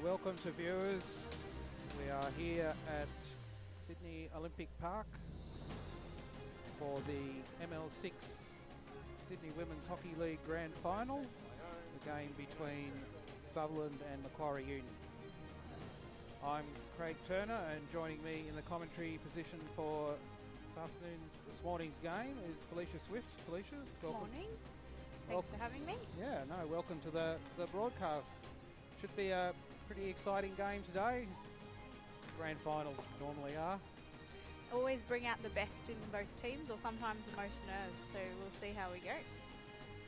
welcome to viewers. We are here at Sydney Olympic Park for the ML6 Sydney Women's Hockey League Grand Final, the game between Sutherland and Macquarie Uni. I'm Craig Turner, and joining me in the commentary position for this morning's game is Felicia Swift. Felicia, welcome. Morning. Thanks for having me. Yeah, no, welcome to the broadcast. Should be a pretty exciting game today. Grand finals normally are. Always bring out the best in both teams, or sometimes the most nerves, so we'll see how we go.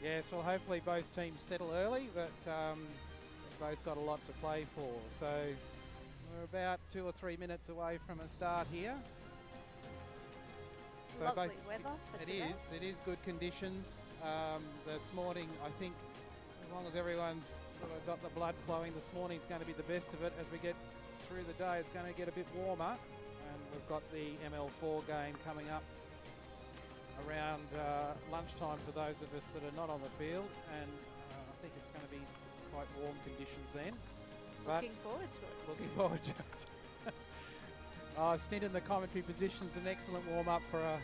Yes, well, hopefully both teams settle early, but they've both got a lot to play for. So we're about 2 or 3 minutes away from a start here. So lovely weather for today. It is good conditions. This morning, I think, as long as everyone's sort of got the blood flowing, this morning's going to be the best of it. As we get through the day, it's going to get a bit warmer, and we've got the ML4 game coming up around lunchtime for those of us that are not on the field, and I think it's going to be quite warm conditions then. Looking forward to it. Looking forward to it. Stint in the commentary position's an excellent warm-up for a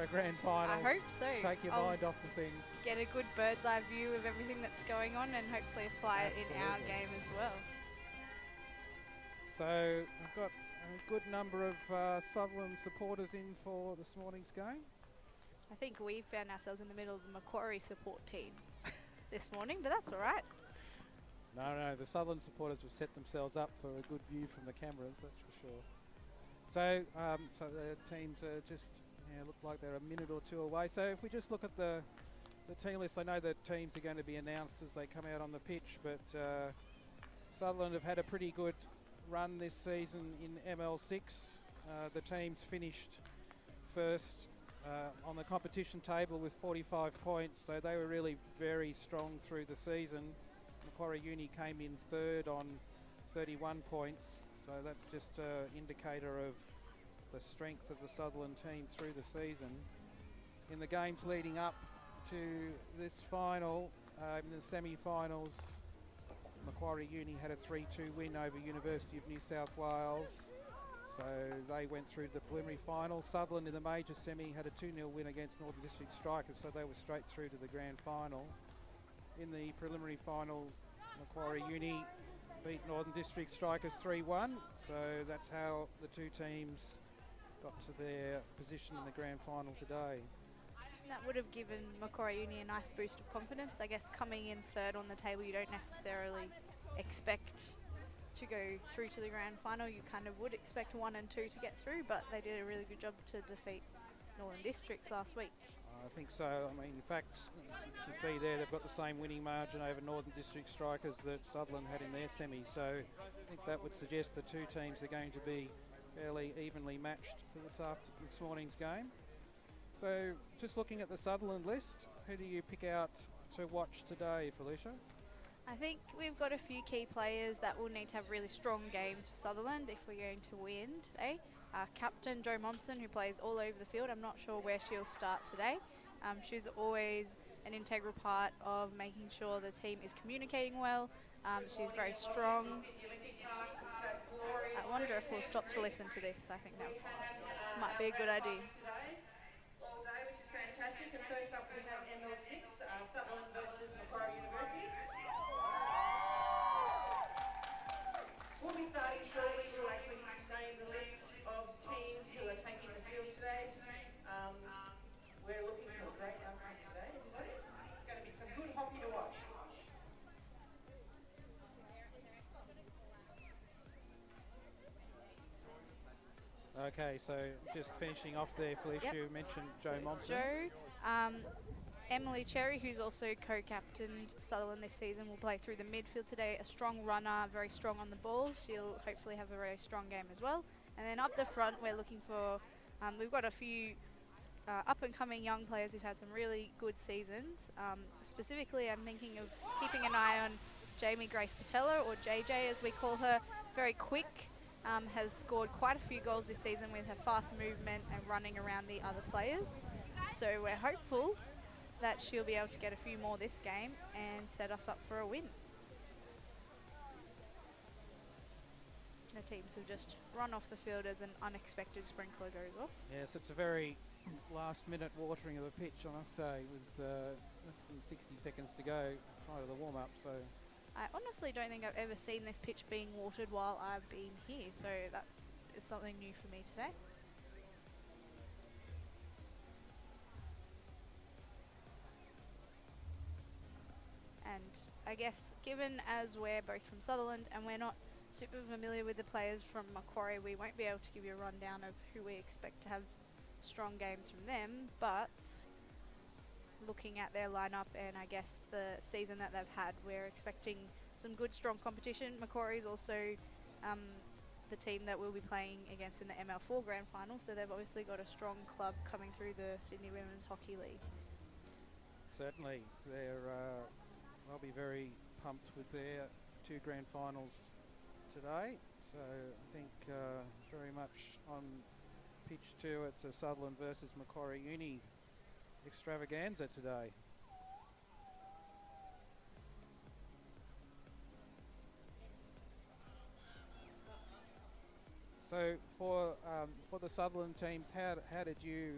grand final. I hope so. Take your mind off the things. Get a good bird's eye view of everything that's going on, and hopefully apply it in our game as well. So we've got a good number of Sutherland supporters in for this morning's game. I think we found ourselves in the middle of the Macquarie support team this morning, but that's all right. No, the Sutherland supporters have set themselves up for a good view from the cameras, that's for sure. So, so the teams are just look like they're a minute or two away. So if we just look at the team list, I know that teams are going to be announced as they come out on the pitch, but Sutherland have had a pretty good run this season in ML6. The teams finished first on the competition table with 45 points, so they were really very strong through the season. Macquarie Uni came in third on 31 points, so that's just an indicator of the strength of the Sutherland team through the season. In the games leading up to this final, in the semi-finals, Macquarie Uni had a 3-2 win over University of New South Wales, so they went through to the preliminary final. Sutherland in the major semi had a 2-0 win against Northern District Strikers, so they were straight through to the grand final. In the preliminary final, Macquarie Uni beat Northern District Strikers 3-1, so that's how the two teams got to their position in the grand final today. That would have given Macquarie Uni a nice boost of confidence. I guess coming in third on the table, you don't necessarily expect to go through to the grand final. You kind of would expect 1 and 2 to get through, but they did a really good job to defeat Northern Districts last week. I think so. I mean, in fact, you can see there they've got the same winning margin over Northern District Strikers that Sutherland had in their semi. So I think that would suggest the two teams are going to be fairly evenly matched for this morning's game. So just looking at the Sutherland list, who do you pick out to watch today, Felicia? I think we've got a few key players that will need to have really strong games for Sutherland if we're going to win today. Captain Jo Momsen, who plays all over the field. I'm not sure where she'll start today. She's always an integral part of making sure the team is communicating well. She's very strong. I wonder if we'll stop to listen to this. I think that might be a good idea. All day, which is fantastic. And first up we have ML6, Sutherland versus Macquarie University. We'll be starting shortly. We'll actually name the list of teams who are taking the field today. We're looking for a great outcome today, everybody. It's going to be some good hockey to watch. Okay, so just finishing off there, Felicia, you mentioned Jo Momsen. Jo, Emily Cherry, who's also co-captained Sutherland this season, will play through the midfield today. A strong runner, very strong on the ball. She'll hopefully have a very strong game as well. And then up the front, we're looking for, we've got a few up-and-coming young players who've had some really good seasons. Specifically, I'm thinking of keeping an eye on Jamie Grace Patella, or JJ as we call her. Very quick, has scored quite a few goals this season with her fast movement and running around the other players. So we're hopeful that she'll be able to get a few more this game and set us up for a win. The teams have just run off the field as an unexpected sprinkler goes off. Yes, it's a very last-minute watering of the pitch, I must say, with less than 60 seconds to go prior to the warm-up. So I honestly don't think I've ever seen this pitch being watered while I've been here, so that is something new for me today. And I guess given as we're both from Sutherland and we're not super familiar with the players from Macquarie, we won't be able to give you a rundown of who we expect to have strong games from them, but looking at their lineup and I guess the season that they've had, we're expecting some good strong competition. Macquarie is also the team that we'll be playing against in the ML4 Grand Final, so they've obviously got a strong club coming through the Sydney Women's Hockey League. certainly, they'll be very pumped with their 2 grand finals today. So I think very much on pitch 2, it's a Sutherland versus Macquarie Uni extravaganza today. So for the Sutherland teams, how did you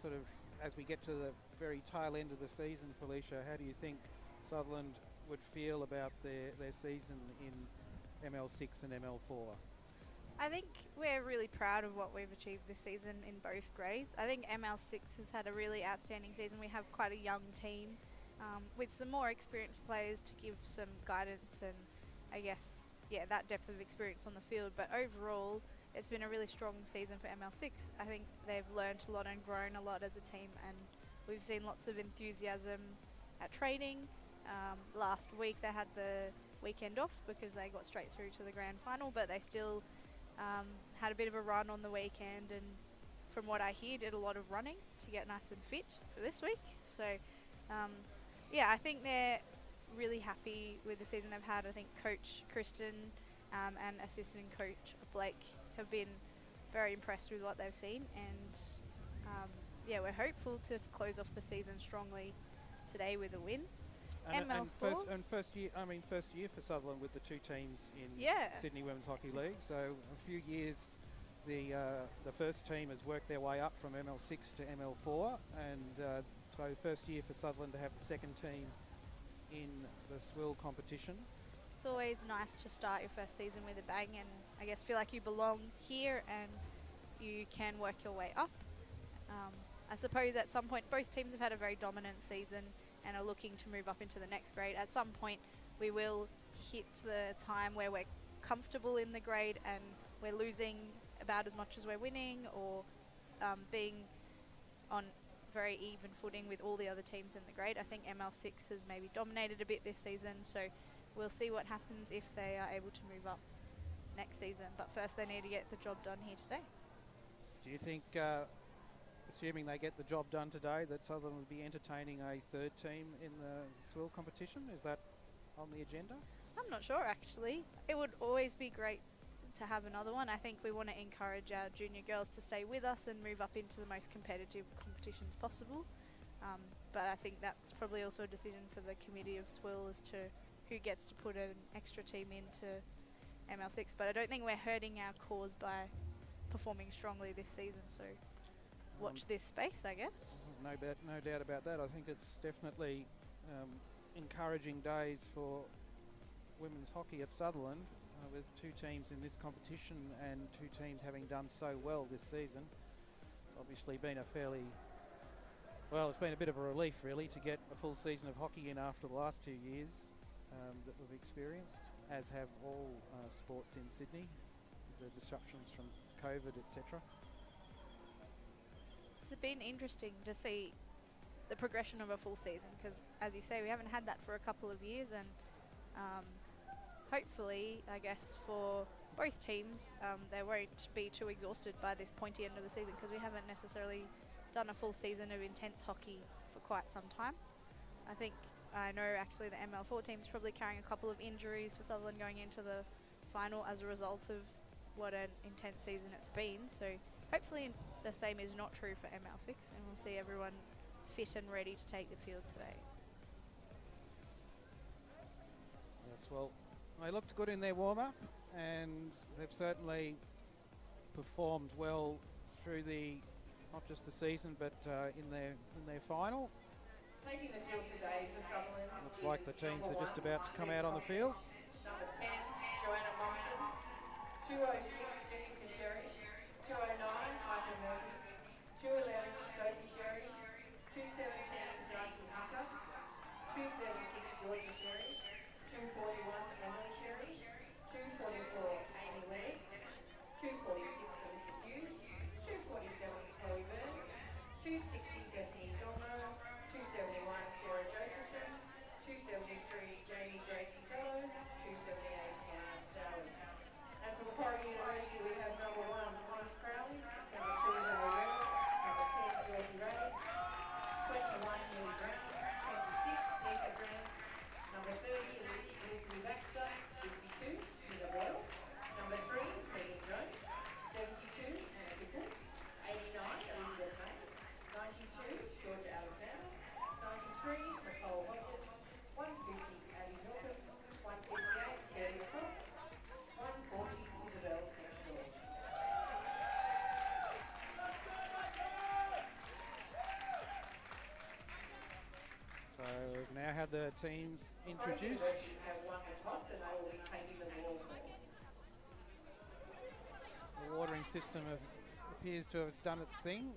sort of, as we get to the very tail end of the season, Felicia, how do you think Sutherland would feel about their season in ML6 and ML4? I think we're really proud of what we've achieved this season in both grades. I think ML6 has had a really outstanding season. We have quite a young team with some more experienced players to give some guidance and I guess, yeah, that depth of experience on the field. But overall, it's been a really strong season for ML6. I think they've learned a lot and grown a lot as a team, and we've seen lots of enthusiasm at training. Last week they had the weekend off because they got straight through to the grand final, but they still had a bit of a run on the weekend, and from what I hear did a lot of running to get nice and fit for this week. So yeah, I think they're really happy with the season they've had. I think Coach Kristen and assistant coach Blake have been very impressed with what they've seen, and yeah, we're hopeful to close off the season strongly today with a win. And first year for Sutherland with the 2 teams in Sydney Women's Hockey League. So a few years, the first team has worked their way up from ML6 to ML4, and so first year for Sutherland to have the second team in the SWHL competition. It's always nice to start your first season with a bang and I guess feel like you belong here and you can work your way up. I suppose at some point both teams have had a very dominant season and are looking to move up into the next grade. At some point we will hit the time where we're comfortable in the grade and we're losing about as much as we're winning, or being on very even footing with all the other teams in the grade. I think ML6 has maybe dominated a bit this season, so we'll see what happens if they are able to move up next season. But first they need to get the job done here today. Do you think, assuming they get the job done today, that Sutherland will be entertaining a 3rd team in the SWHL competition? Is that on the agenda? I'm not sure actually. It would always be great to have another one. I think we want to encourage our junior girls to stay with us and move up into the most competitive competitions possible. But I think that's probably also a decision for the committee of SWHL as to who gets to put an extra team into ML6. But I don't think we're hurting our cause by performing strongly this season. So watch this space, I guess. No doubt about that. I think it's definitely encouraging days for women's hockey at Sutherland, with 2 teams in this competition and 2 teams having done so well this season. It's obviously been a it's been a bit of a relief really to get a full season of hockey in after the last 2 years that we've experienced, as have all sports in Sydney, the disruptions from COVID, etc. It's been interesting to see the progression of a full season because, as you say, we haven't had that for a couple of years, and hopefully, I guess, for both teams, they won't be too exhausted by this pointy end of the season because we haven't necessarily done a full season of intense hockey for quite some time. I know actually the ML4 team is probably carrying a couple of injuries for Sutherland going into the final as a result of what an intense season it's been. So hopefully the same is not true for ML6 and we'll see everyone fit and ready to take the field today. Yes, well, They looked good in their warm-up, and they've certainly performed well through the not just the season, but in their final. Taking the field today for Sutherland. Looks like the teams are just about to come out on the field. Number 10, Joanna Monson. 206, Jessica Sherry. 209, Michael Murphy. 211, Sophie Sherry. 217, Darcy Hunter. 236, Georgia Sherry. 241, Emily Sherry. 244, Amy Lees. 246, Alyssa Hughes. 247, Chloe Byrne. 260, Stephanie Domino. 271, Sarah Josephson. 273, Jamie Grace Patello. 278, Hannah Staley. And for Macquarie University, we have number 1, Denise Crowley. Number 2, Zoe Reynolds. Number 10, Georgie Ray. 21, Millie Brown. 26, Lisa Green. Number 30, Elizabeth Baxter. 52, Heather Bell. Number 3, Megan Jones. 72, Anna Pickle. 89, Elizabeth May. 92, Georgia Alexander. 93, Nicole Hodges. 150, Abby Milton. 158, Kelly Cross. 140, Isabel Henshaw. So we've now had the teams introduced. University have won the toss and they will be taking the ball. The watering system appears to have done its thing.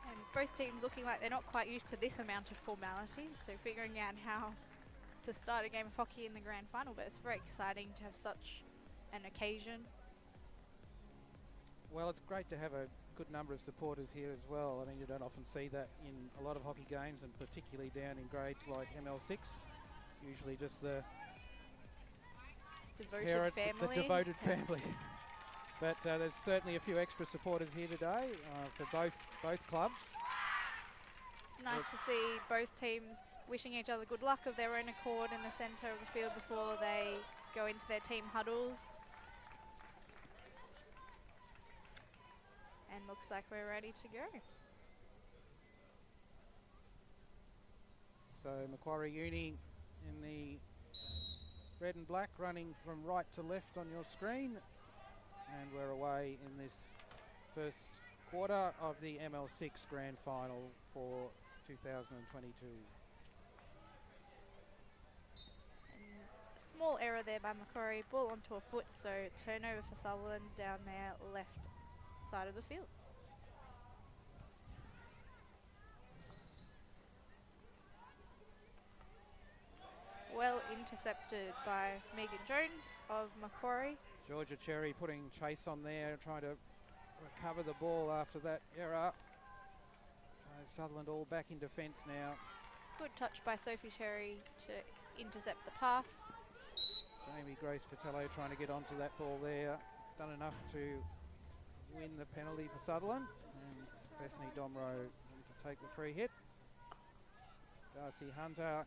And both teams looking like they're not quite used to this amount of formalities, so figuring out how to start a game of hockey in the grand final, but it's very exciting to have such an occasion. Well, it's great to have a good number of supporters here as well. I mean, you don't often see that in a lot of hockey games, and particularly down in grades like ML6. It's usually just the Devoted parents, family. the devoted family. But there's certainly a few extra supporters here today for both clubs. It's nice to see both teams wishing each other good luck of their own accord in the centre of the field before they go into their team huddles. And looks like we're ready to go. So Macquarie Uni in the red and black, running from right to left on your screen. And we're away in this first quarter of the ML6 Grand Final for 2022. And small error there by Macquarie, ball onto a foot, so turnover for Sutherland down their left side of the field. Well intercepted by Megan Jones of Macquarie. Georgia Cherry putting chase on there, trying to recover the ball after that error. So Sutherland all back in defence now. Good touch by Sophie Cherry to intercept the pass. Jamie Grace Patello trying to get onto that ball there. Done enough to win the penalty for Sutherland. And Bethany Domro to take the free hit. Darcy Hunter.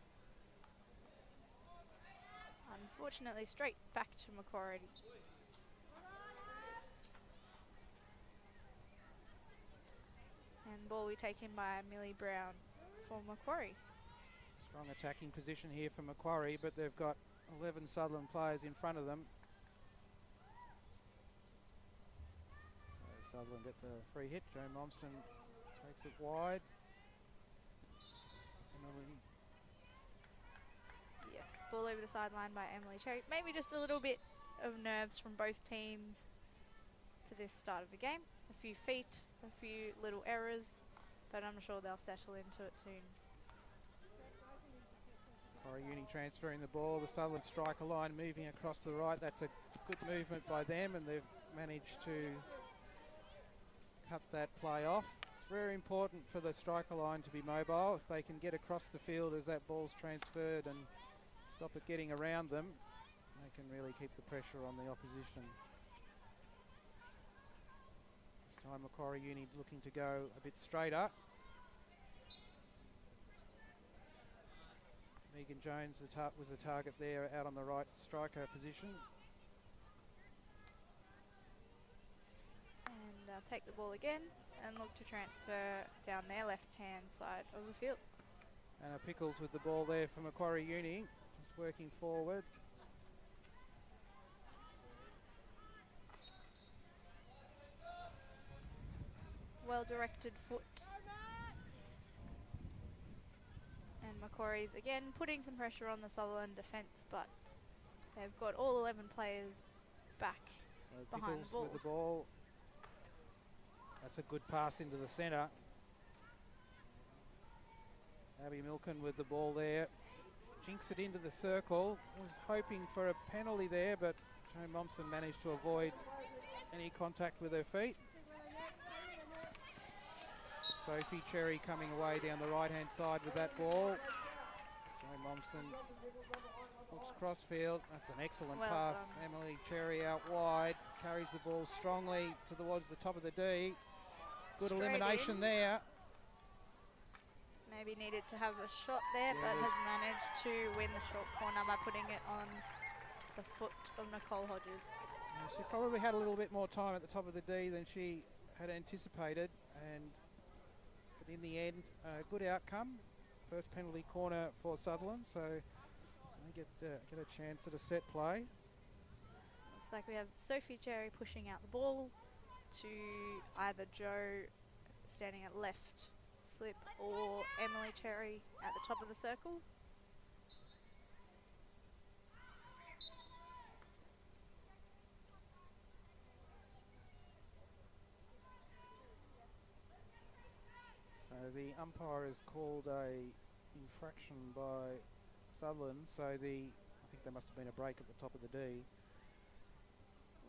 Unfortunately, straight back to Macquarie. And ball we taken by Millie Brown for Macquarie. Strong attacking position here for Macquarie, but they've got 11 Sutherland players in front of them. So Sutherland get the free hit. Joe Momsen takes it wide. Emily. Yes, ball over the sideline by Emily Cherry. Maybe just a little bit of nerves from both teams to this start of the game. A few feet, a few little errors, but I'm sure they'll settle into it soon. Macquarie Uni transferring the ball. The Sutherland striker line moving across to the right. That's a good movement by them, and they've managed to cut that play off. It's very important for the striker line to be mobile. If they can get across the field as that ball's transferred and stop it getting around them, they can really keep the pressure on the opposition. This time Macquarie Uni looking to go a bit straighter. Megan Jones was the target there out on the right striker position. And They'll take the ball again and look to transfer down their left-hand side of the field. And Pickles with the ball there for Macquarie Uni, just working forward. Well-directed foot. And Macquarie's again putting some pressure on the Sutherland defence, but they've got all 11 players back So behind the Pickles ball. with the ball. That's a good pass into the centre. Abby Milken with the ball there. Jinks it into the circle. Was hoping for a penalty there, but Joe Momsen managed to avoid any contact with her feet. Sophie Cherry coming away down the right-hand side with that ball. Joe Momsen looks crossfield. That's an excellent Well pass. done. Emily Cherry out wide. Carries the ball strongly towards the top of the D. Good Straight elimination in. there. Maybe needed to have a shot there, but Yes. has managed to win the short corner by putting it on the foot of Nicole Hodges. Yeah, she probably had a little bit more time at the top of the D than she had anticipated, but in the end, a good outcome. First penalty corner for Sutherland, so they get a chance at a set play. Looks like we have Sophie Cherry pushing out the ball to either Joe standing at left slip or Emily Cherry at the top of the circle. So the umpire has called a infraction by Sutherland, so I think there must have been a break at the top of the D.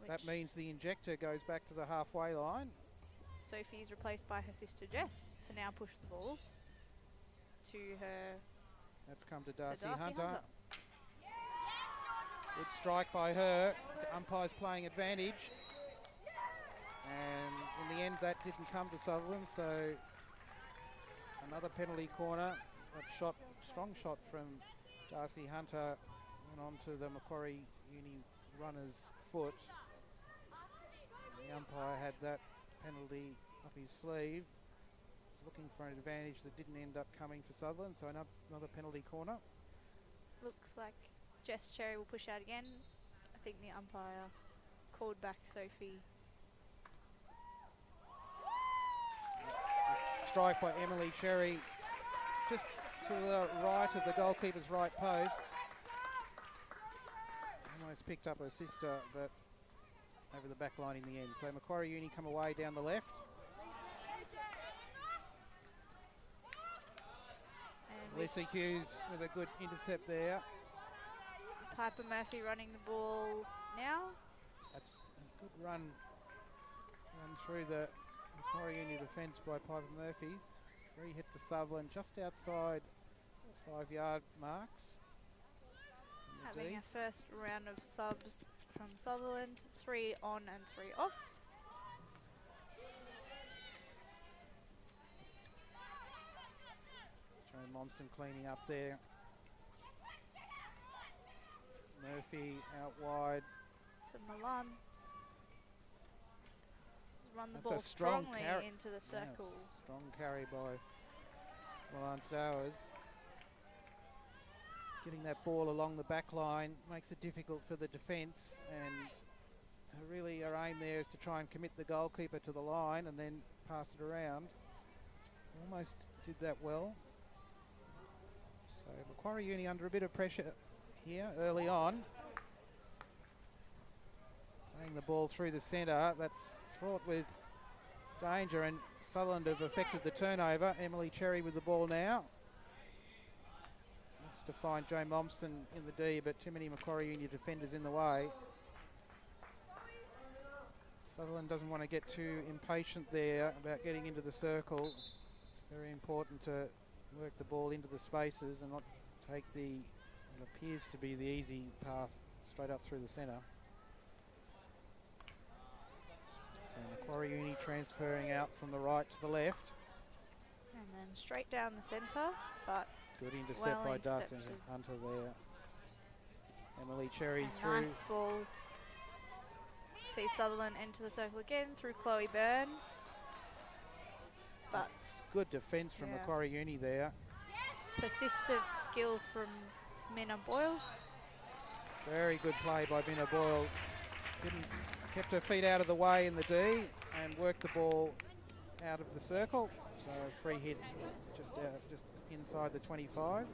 That which means the injector goes back to the halfway line. Sophie is replaced by her sister Jess to now push the ball to her That's come to to Darcy, Darcy Hunter. Good strike by her. The umpire's playing advantage. And in the end, that didn't come to Sutherland, so another penalty corner. That shot, strong shot from Darcy Hunter, went on to the Macquarie Uni runner's foot. And the umpire had that penalty up his sleeve. Was looking for an advantage that didn't end up coming for Sutherland, so another penalty corner. Looks like Jess Cherry will push out again. I think the umpire called back Sophie. Strike by Emily Cherry, just to the right of the goalkeeper's right post. Almost picked up her sister, but over the back line in the end. So Macquarie Uni come away down the left. And Lisa Hughes with a good intercept there. Piper Murphy running the ball now. That's a good run through the Macquarie Uni defence by Piper Murphy's. Free hit to Sutherland just outside the 5-yard marks. Having a first round of subs from Sutherland, 3 on and 3 off. Joe Momsen cleaning up there. Murphy out wide. To Milan. Run the That's a ball strong strongly carry. into the circle. Yes, strong carry by Milan Stowers. Getting that ball along the back line makes it difficult for the defence, and really our aim there is to try and commit the goalkeeper to the line and then pass it around. Almost did that well. So Macquarie Uni under a bit of pressure here early on. Playing the ball through the centre, that's fraught with danger, and Sutherland have affected the turnover. Emily Cherry with the ball now. Looks to find Joe Momsen in the D, but too many Macquarie Uni defenders in the way. Sutherland doesn't want to get too impatient there about getting into the circle. It's very important to work the ball into the spaces and not take what appears to be the easy path straight up through the centre. So Macquarie Uni transferring out from the right to the left. And then straight down the centre, but Good intercept well by Darcy intercepted. Hunter there. Emily Cherry a through. nice ball See Sutherland enter the circle again through Chloe Byrne. But good defence from Macquarie Uni there. Persistent skill from Minna Boyle. Very good play by Minna Boyle. Kept her feet out of the way in the D and worked the ball out of the circle. So free hit just inside the 25.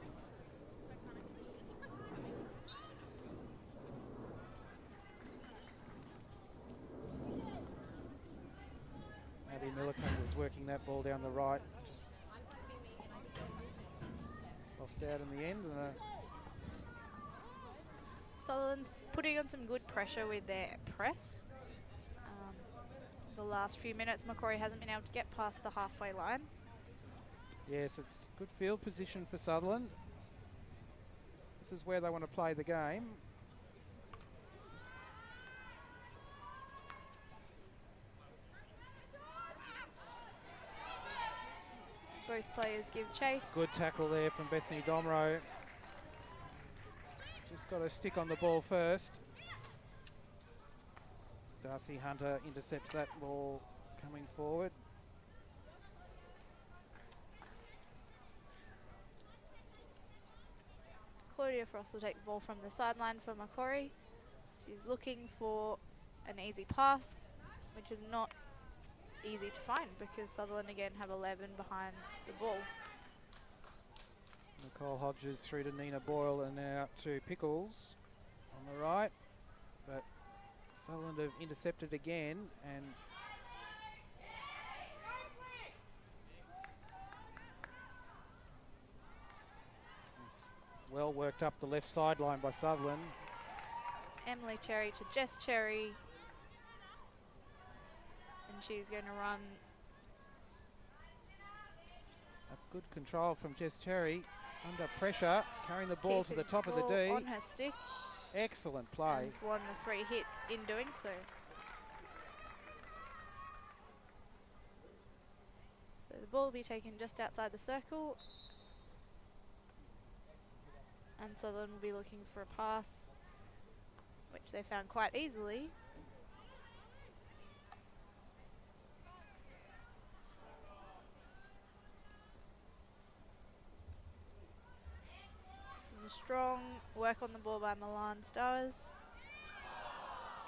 Abby Millican was working that ball down the right. Just lost out in the end. And Sutherland's putting on some good pressure with their press. The last few minutes, Macquarie hasn't been able to get past the halfway line. yes, it's good field position for Sutherland. This is where they want to play the game. Both players give chase. Good tackle there from Bethany Domro. Just got to stick on the ball first. Darcy Hunter intercepts that ball coming forward. Claudia Frost will take the ball from the sideline for Macquarie. She's looking for an easy pass, which is not easy to find because Sutherland again have 11 behind the ball. Nicole Hodges through to Nina Boyle and now to Pickles on the right. But Sutherland have intercepted again and it's well worked up the left sideline by Sutherland. Emily Cherry to Jess Cherry. And she's going to run. That's good control from Jess Cherry. Under pressure, carrying the ball to the top of the D. On her stick. Excellent play. Has won the free hit in doing so. So the ball will be taken just outside the circle. And Sutherland will be looking for a pass, which they found quite easily. Strong work on the ball by Milan Stowers.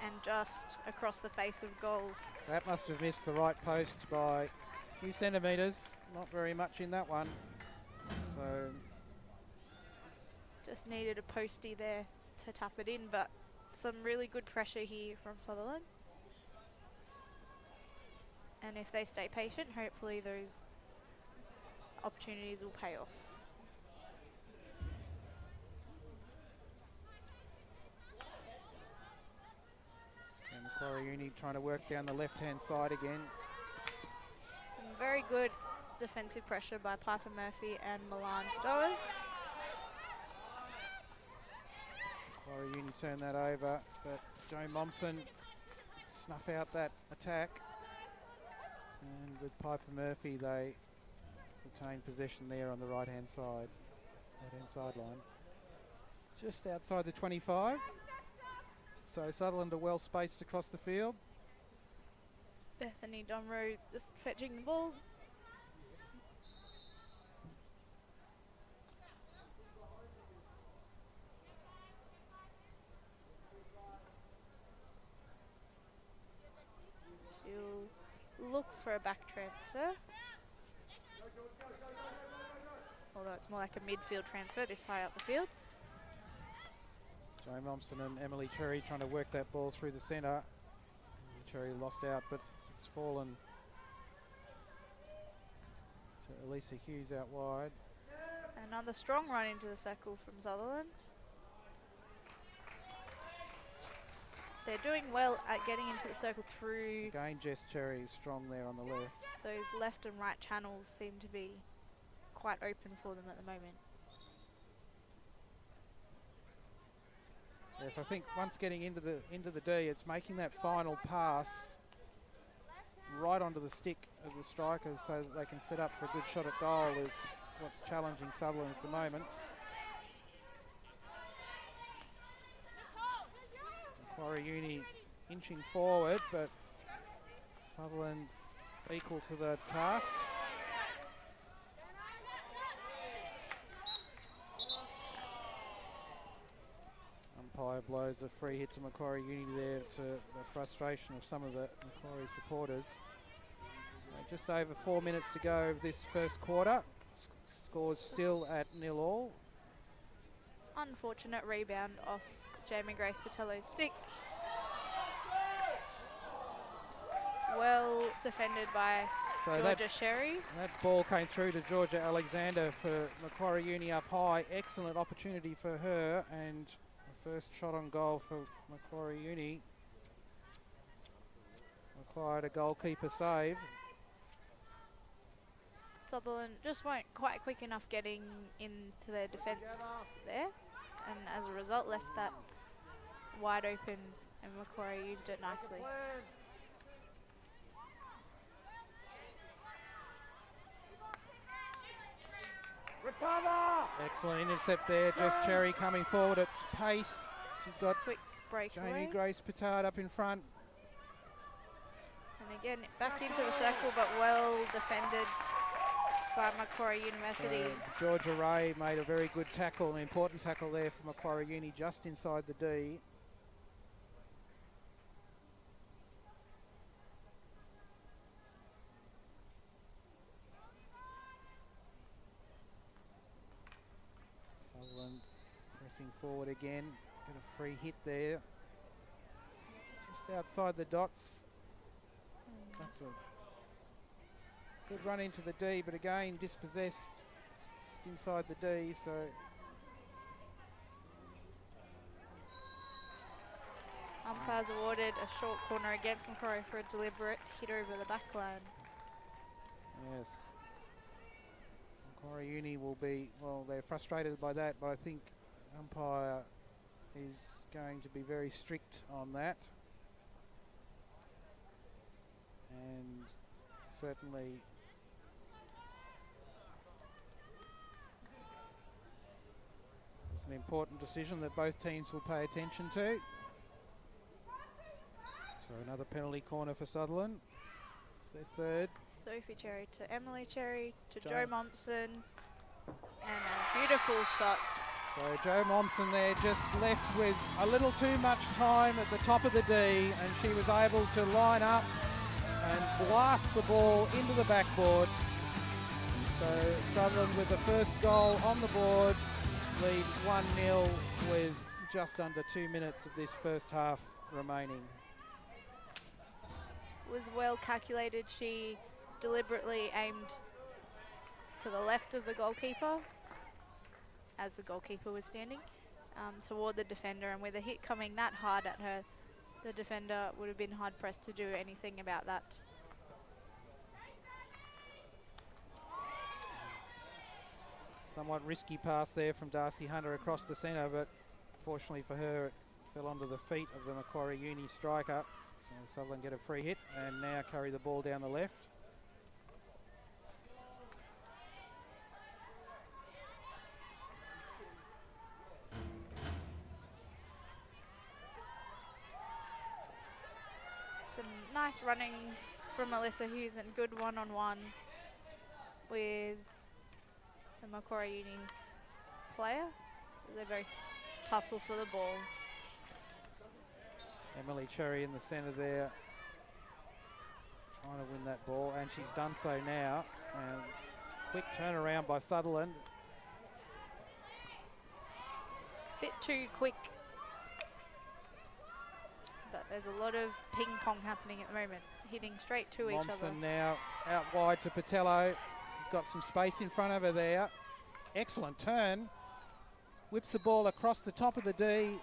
And just across the face of goal. That must have missed the right post by a few centimetres. Not very much in that one. So just needed a postie there to tap it in, but some really good pressure here from Sutherland. And if they stay patient, hopefully those opportunities will pay off. Macquarie Uni trying to work down the left-hand side again. Some very good defensive pressure by Piper Murphy and Milan Stowers. Macquarie Uni turn that over, but Joe Momsen snuff out that attack. And with Piper Murphy, they retain possession there on the right-hand sideline. Just outside the 25. So Sutherland are well spaced across the field. Bethany Domro just fetching the ball. She'll look for a back transfer. Although it's more like a midfield transfer this high up the field. Joe Momsen and Emily Cherry trying to work that ball through the centre. Cherry lost out, but it's fallen to Elisa Hughes out wide. Another strong run into the circle from Sutherland. They're doing well at getting into the circle through. Again, Jess Cherry is strong there on the left. Those left and right channels seem to be quite open for them at the moment. Yes, I think once getting into the D, it's making that final pass right onto the stick of the strikers so that they can set up for a good shot at goal is what's challenging Sutherland at the moment. Macquarie Uni inching forward, but Sutherland equal to the task. Umpire blows a free hit to Macquarie Uni there, to the frustration of some of the Macquarie supporters. So just over 4 minutes to go of this first quarter. Scores still at 0-all. Unfortunate rebound off Jamie Grace Patello's stick. Well defended by Georgia Sherry. That ball came through to Georgia Alexander for Macquarie Uni up high. Excellent opportunity for her, and the first shot on goal for Macquarie Uni required a goalkeeper save. Sutherland just weren't quite quick enough getting into their defence there, and as a result left that wide open, and Macquarie used it nicely. Excellent intercept there. Jess Cherry coming forward at pace. She's got Quick breakaway. Jamie Grace Petard up in front. And again, back into the circle, but well defended by Macquarie University. Georgia Ray made a very good tackle, an important tackle there for Macquarie Uni, just inside the D. Sutherland pressing forward again, get a free hit there. Just outside the dots. That's a good run into the D, but again dispossessed just inside the D, so umpires awarded a short corner against Macquarie for a deliberate hit over the back line. yes. Macquarie Uni will be, well, they're frustrated by that, but I think umpire is going to be very strict on that. And certainly it's an important decision that both teams will pay attention to. So another penalty corner for Sutherland. It's their third. Sophie Cherry to Emily Cherry to Jo Momsen, and a beautiful shot. So Jo Momsen there just left with a little too much time at the top of the D, and she was able to line up and blast the ball into the backboard. So Sutherland with the first goal on the board, lead 1-0 with just under 2 minutes of this first half remaining. Was well calculated. She deliberately aimed to the left of the goalkeeper, as the goalkeeper was standing, toward the defender, and with a hit coming that hard at her, the defender would have been hard pressed to do anything about that. Somewhat risky pass there from Darcy Hunter across the centre, but fortunately for her it fell onto the feet of the Macquarie Uni striker. So Sutherland get a free hit and now carry the ball down the left. Some nice running from Melissa Hughes and good one-on-one with the Macquarie Uni player. They both tussle for the ball. Emily Cherry in the centre there, trying to win that ball, and she's done so now. And quick turnaround by Sutherland. Bit too quick, but there's a lot of ping pong happening at the moment, hitting straight to each other. Momsen now out wide to Patello. She's got some space in front of her there. Excellent turn. Whips the ball across the top of the D.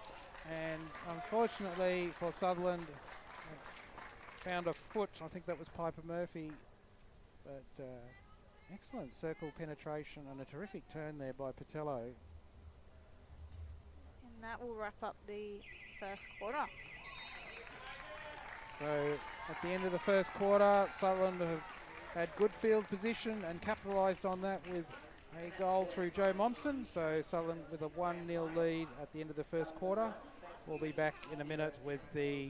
And unfortunately for Sutherland, found a foot. I think that was Piper Murphy. But excellent circle penetration and a terrific turn there by Patello. And that will wrap up the first quarter. So at the end of the first quarter, Sutherland have had good field position and capitalised on that with a goal through Jo Momsen. So Sutherland with a 1-0 lead at the end of the first quarter. We'll be back in a minute with the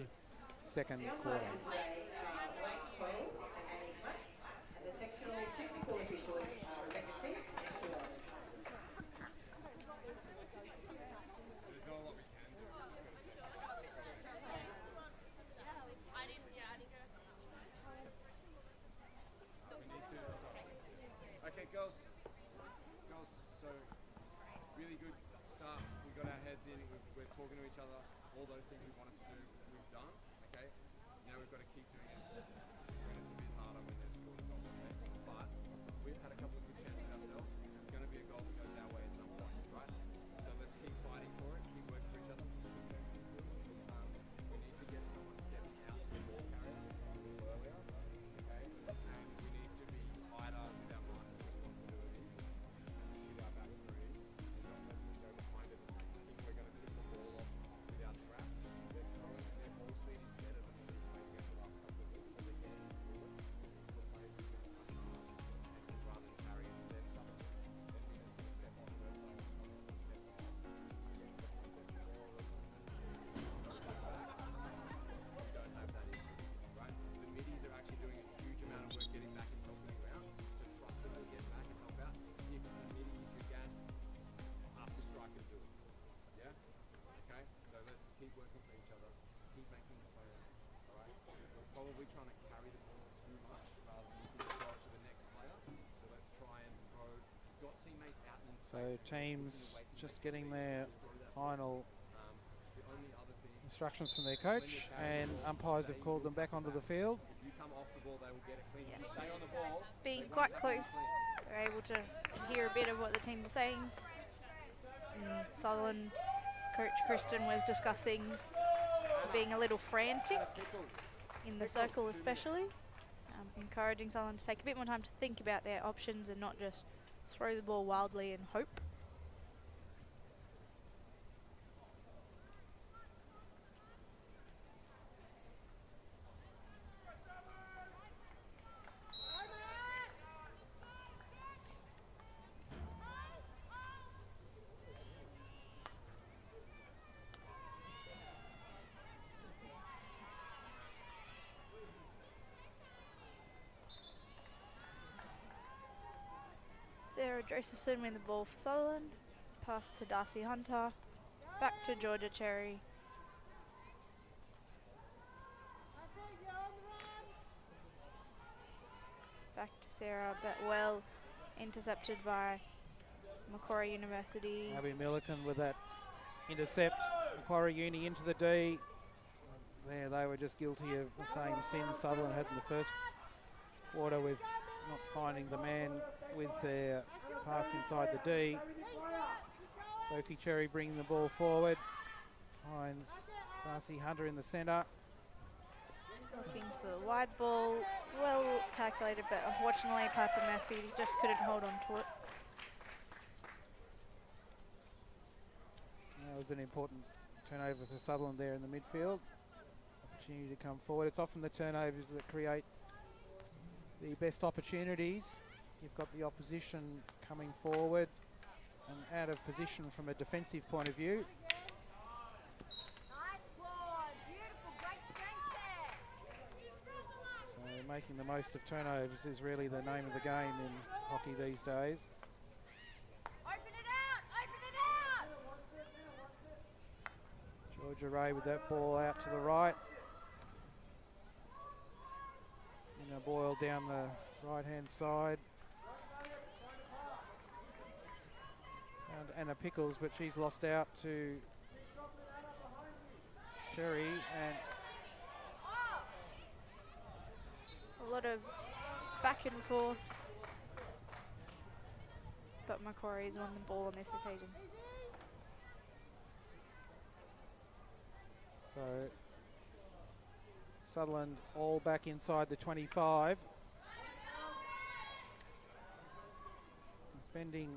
second The quarter. umpires today are SWHL and Macq, and the sectional technical officials are Rebecca Teese and Sutho. Okay, girls, so really good start. We got our heads in, we're talking to each other, all those things we wanted to do, we've done, okay? Now we've got to keep doing it when it's a bit harder, when they've scored a goal, okay? But we've had a couple of good chances ourselves. There's going to be a goal that goes our way at some point, right? So let's keep fighting for it, keep working for each other. We need to get someone stepping out to the ball carrier a little earlier, okay? And we need to be tighter with our marking responsibilities, with our back three, and not let them go behind us and think we're going to pick the ball off without trap. They're throwing, their ball speed is better than what we've played against the last couple of weeks, so they're getting forward. We're playing with them and rather than carrying them stuff, then we need to step on their side, step off, we don't have that issue, right? The middies are actually doing a huge amount of work getting back and helping you out, so trust them to get back and help out. If the middie, if you're gassed, ask the striker to do it. Yeah? Okay? So let's keep working for each other, keep making plays, alright? We're probably trying to carry the ball too much rather than looking to throw it to the next player, so let's try and throw, got teammates out in So space, teams just getting their final the only other thing, instructions from their coach, and umpires have called them back onto the field. if you come off the ball, they will get it clean. If you Yes. stay on the ball, Being they quite won't close, have it clean. they're able to hear a bit of what the teams are saying. Sutherland coach Kristen was discussing being a little frantic in the circle especially, encouraging Sutherland to take a bit more time to think about their options and not just throw the ball wildly and hope. Sarah Josephson with the ball for Sutherland. Pass to Darcy Hunter. Back to Georgia Cherry. Back to Sarah, but well intercepted by Macquarie University. Abby Milliken with that intercept. Macquarie Uni into the D. There they were just guilty of the same sin Sutherland had in the first quarter with not finding the man with their pass inside the D. Sophie Cherry bringing the ball forward. Finds Darcy Hunter in the centre. Looking for the wide ball. Well calculated, but unfortunately Piper Murphy just couldn't hold on to it. That was an important turnover for Sutherland there in the midfield. Opportunity to come forward. It's often the turnovers that create the best opportunities. You've got the opposition coming forward and out of position from a defensive point of view. So making the most of turnovers is really the name of the game in hockey these days. Georgia Ray with that ball out to the right. Nina Boyle down the right-hand side. And Anna Pickles, but she's lost out to Cherry, and A lot of back and forth, but Macquarie's won the ball on this occasion. so Sutherland all back inside the 25. Defending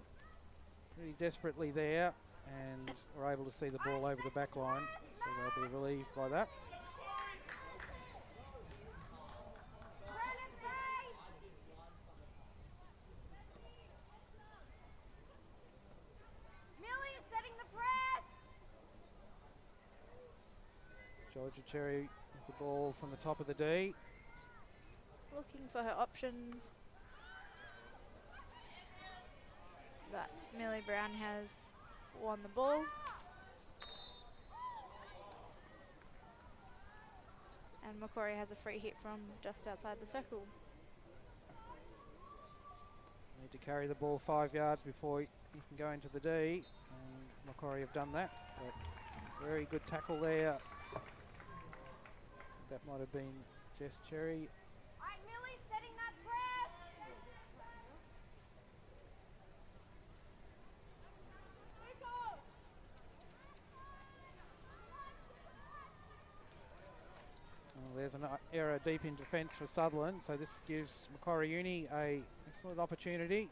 pretty desperately there, and are able to see the ball over the back line, so they'll be relieved by that. Georgia Cherry with the ball from the top of the D. Looking for her options. But Millie Brown has won the ball. And Macquarie has a free hit from just outside the circle. Need to carry the ball 5 yards before you can go into the D. And Macquarie have done that. But very good tackle there. That might have been Jess Cherry. There's an error deep in defence for Sutherland, so this gives Macquarie Uni a excellent opportunity.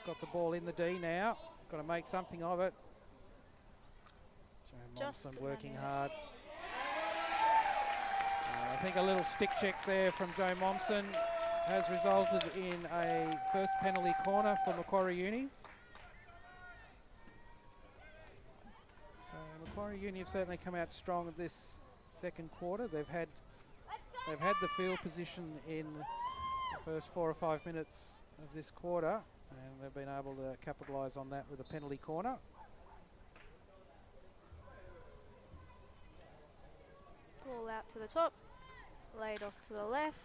Got the ball in the D now, got to make something of it. Joe Momsen working hard. I think a little stick check there from Joe Momsen has resulted in a first penalty corner for Macquarie Uni. So Macquarie Uni have certainly come out strong at this second quarter. They've had the field position in the first 4 or 5 minutes of this quarter, and they've been able to capitalise on that with a penalty corner. Ball out to the top, laid off to the left.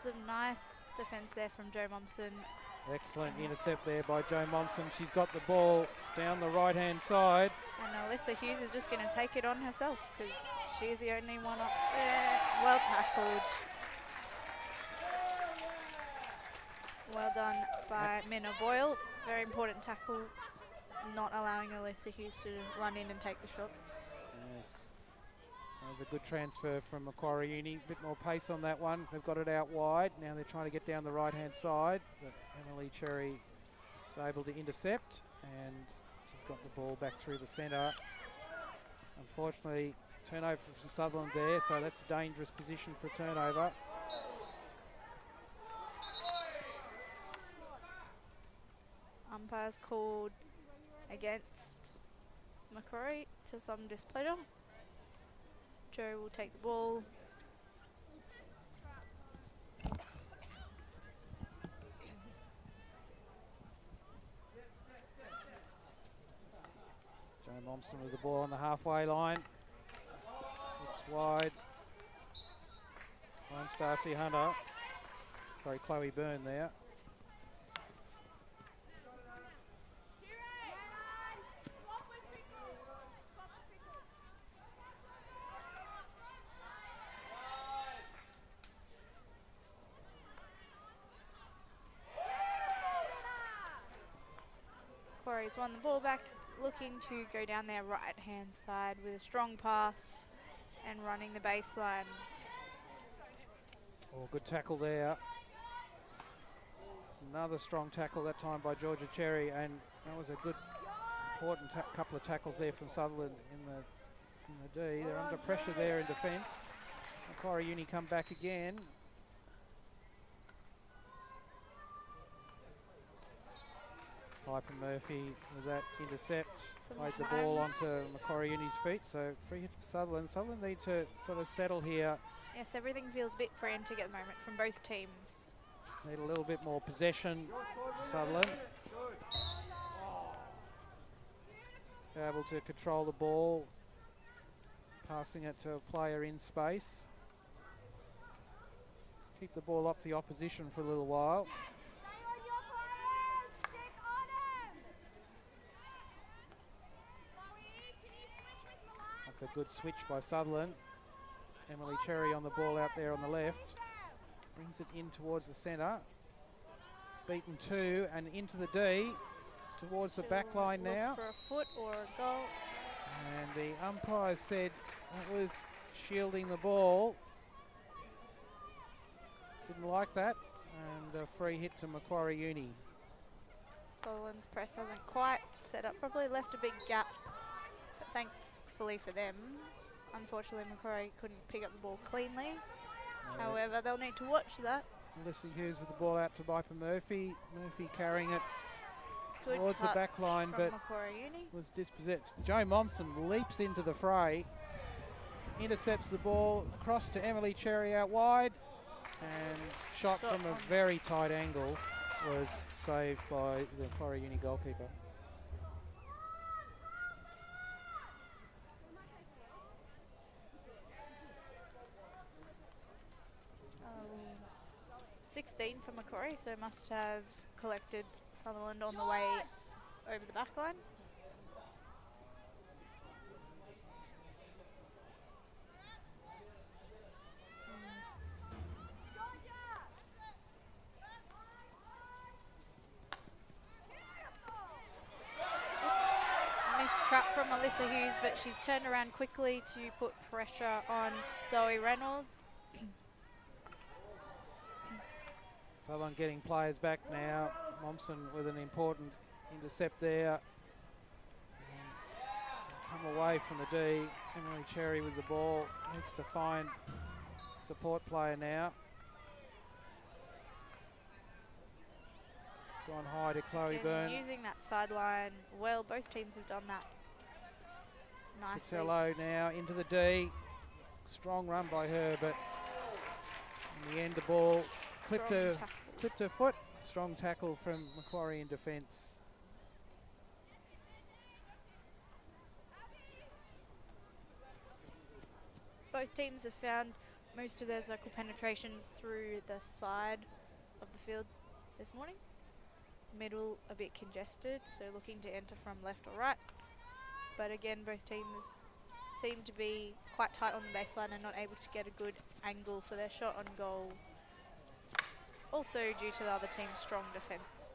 Some nice defence there from Joe Momsen. Excellent intercept there by Joe Momsen. She's got the ball down the right-hand side. And Alyssa Hughes is just going to take it on herself because she's the only one up there. Well tackled. Well done by Minna Boyle. Very important tackle, not allowing Alyssa Hughes to run in and take the shot. Yes. That was a good transfer from Macquarie Uni. A bit more pace on that one. They've got it out wide. Now they're trying to get down the right-hand side. But Emily Cherry is able to intercept, and she's got the ball back through the centre. Unfortunately, turnover from Sutherland there, so that's a dangerous position for a turnover. Umpires called against Macquarie to some displeasure. Joe will take the ball. Joe Momsen with the ball on the halfway line. Looks wide. Finds Darcy Hunter. Sorry, Chloe Byrne there. Macquarie's won the ball back, looking to go down their right-hand side with a strong pass and running the baseline. Oh, good tackle there. Another strong tackle that time by Georgia Cherry, and that was a good, important couple of tackles there from Sutherland in the D. They're under pressure there in defence. Macquarie Uni come back again. Piper Murphy with that intercept, laid the ball onto Macquarie Uni's feet, so free hit for Sutherland. Sutherland need to sort of settle here. Yes, everything feels a bit frantic at the moment from both teams. Need a little bit more possession, Sutherland. They're able to control the ball, passing it to a player in space. Just keep the ball up the opposition for a little while. That's a good switch by Sutherland. Emily Cherry on the ball out there on the left. Brings it in towards the centre. It's beaten 2 and into the D towards the back line now. For a foot or a goal. And the umpire said that was shielding the ball. Didn't like that. And a free hit to Macquarie Uni. Sutherland's press hasn't quite set up properly, left a big gap. But thankfully for them, unfortunately Macquarie couldn't pick up the ball cleanly. However, they'll need to watch that. Alyssa Hughes with the ball out to Piper Murphy. Murphy carrying it Good towards the touch back line, from but Macquarie Uni. was dispossessed. Joe Momsen leaps into the fray, intercepts the ball, across to Emily Cherry out wide, and shot Shot from a on- very tight angle was saved by the Macquarie Uni goalkeeper. Um, 16 for Macquarie, so must have collected Sutherland on the way over the back line. Missed trap from Melissa Hughes, but she's turned around quickly to put pressure on Zoe Reynolds. Sutherland getting players back now. Momsen with an important intercept there. Come away from the D. Emily Cherry with the ball. Needs to find support player now. It's gone high to Chloe Again, Byrne. using that sideline well. Both teams have done that nicely. Patello now into the D. Strong run by her, but in the end the ball clipped Strong her, tackle. clipped her foot. Strong tackle from Macquarie in defence. Both teams have found most of their circle penetrations through the side of the field this morning. Middle a bit congested, so looking to enter from left or right. But again, both teams seem to be quite tight on the baseline and not able to get a good angle for their shot on goal. Also due to the other team's strong defence.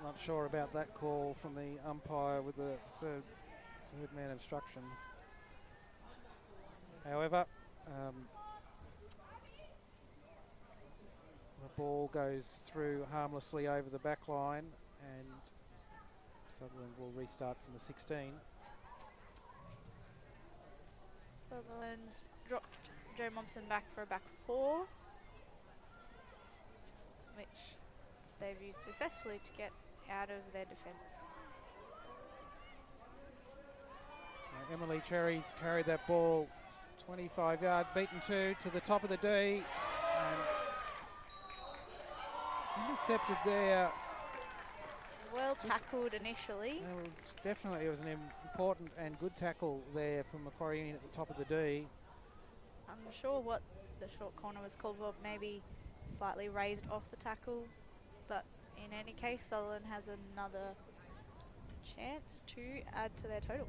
Not sure about that call from the umpire with the third man obstruction. However, the ball goes through harmlessly over the back line, and Sutherland will restart from the 16. Sutherland dropped Joe Momsen back for a back four, which they've used successfully to get out of their defence. Emily Cherry's carried that ball 25 yards, beaten two to the top of the D, and intercepted there. Well tackled initially. It was an important and good tackle there from Macquarie Union at the top of the D. I'm not sure what the short corner was called for, maybe slightly raised off the tackle, but in any case, Sutherland has another chance to add to their total.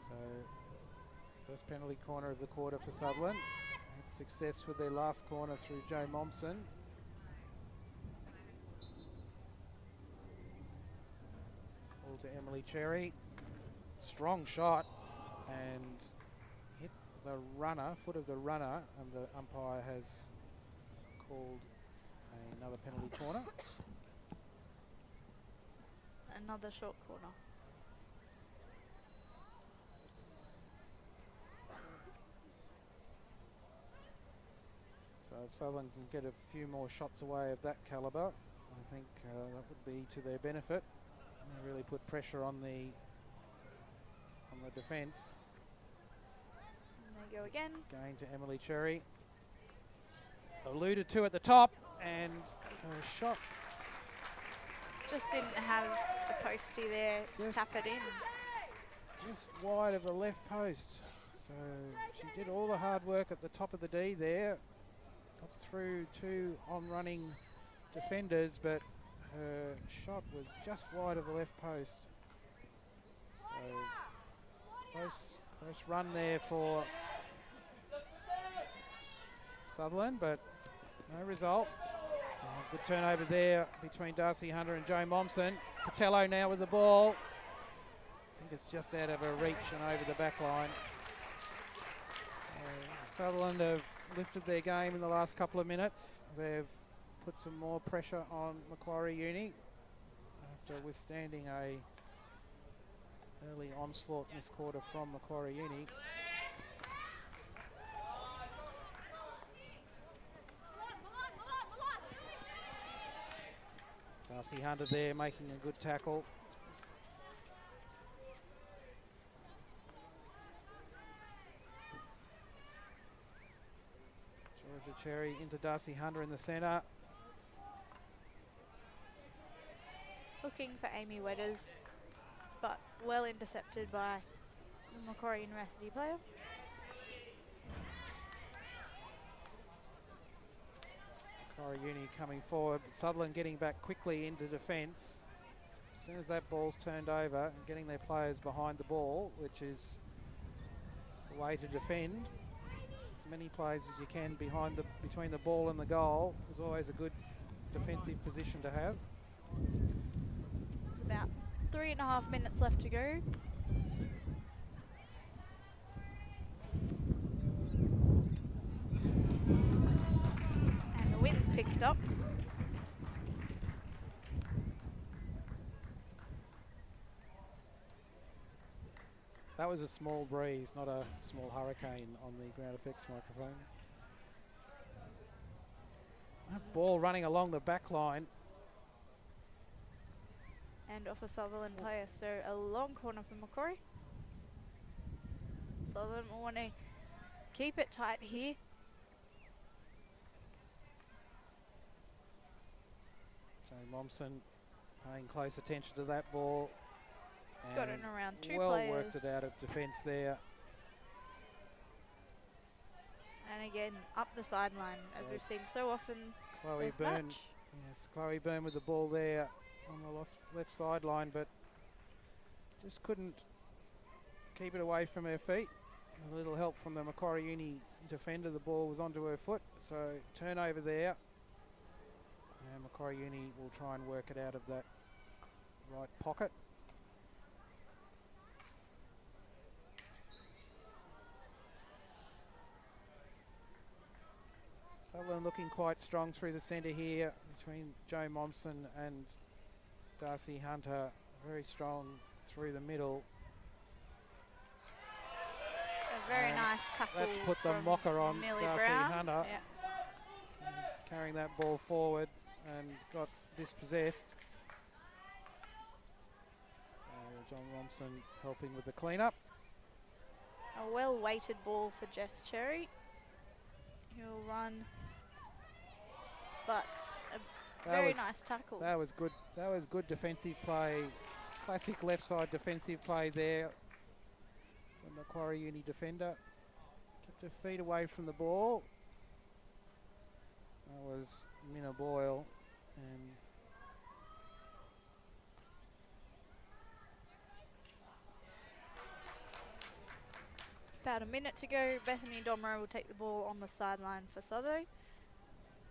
So, first penalty corner of the quarter for Sutherland. Had success with their last corner through Joe Momsen. Ball to Emily Cherry. Strong shot and hit the runner, foot of the runner, and the umpire has called another penalty corner. Another short corner. So if Sutherland can get a few more shots away of that calibre, I think that would be to their benefit. And really put pressure on the defence. And they go again. Going to Emily Cherry. Alluded to at the top, and a shot. Just didn't have the postie there to Just- tap it in. Just wide of the left post. So she did all the hard work at the top of the D there. Got through two on-running defenders, but her shot was just wide of the left post. So close run there for Sutherland, but no result. Good turnover there between Darcy Hunter and Joe Momsen. Patello now with the ball. I think it's just out of her reach and over the back line. Sutherland have lifted their game in the last couple of minutes. They've put some more pressure on Macquarie Uni. after withstanding a early onslaught in this quarter from Macquarie Uni. Darcy Hunter there making a good tackle. Georgia Cherry into Darcy Hunter in the centre. Looking for Amy Wetters, but well intercepted by the Macquarie University player. Macquarie Uni coming forward. Sutherland getting back quickly into defence. As soon as that ball's turned over and getting their players behind the ball, which is the way to defend. As many players as you can between the ball and the goal is always a good defensive position to have. It's about 3.5 minutes left to go. And the wind's picked up. That was a small breeze, not a small hurricane on the ground effects microphone. That ball running along the back line. And off a Sutherland player, so a long corner for Macquarie. Sutherland will want to keep it tight here. Jane Momsen paying close attention to that ball. He's got it around two well players. Worked it out of defence there. And again, up the sideline, as So we've seen so often Chloe this Byrne. match. Yes, Chloe Byrne with the ball there on the left sideline, but just couldn't keep it away from her feet. A little help from the Macquarie Uni defender. The ball was onto her foot, so turnover there. And Macquarie Uni will try and work it out of that right pocket. Sutherland looking quite strong through the centre here between Jo Momsen and Darcy Hunter. Very strong through the middle. A very And nice tackle. That's put the from mocker on Millie Darcy Brown. Hunter. Yeah. Carrying that ball forward and got dispossessed. So John Romson helping with the clean-up. A well-weighted ball for Jess Cherry. He'll run, but a very nice tackle. That was good. That was good defensive play. Classic left side defensive play there from Macquarie Uni defender. Kept her feet away from the ball. That was Minna Boyle, and about a minute to go. Bethany Domro will take the ball on the sideline for Sutho.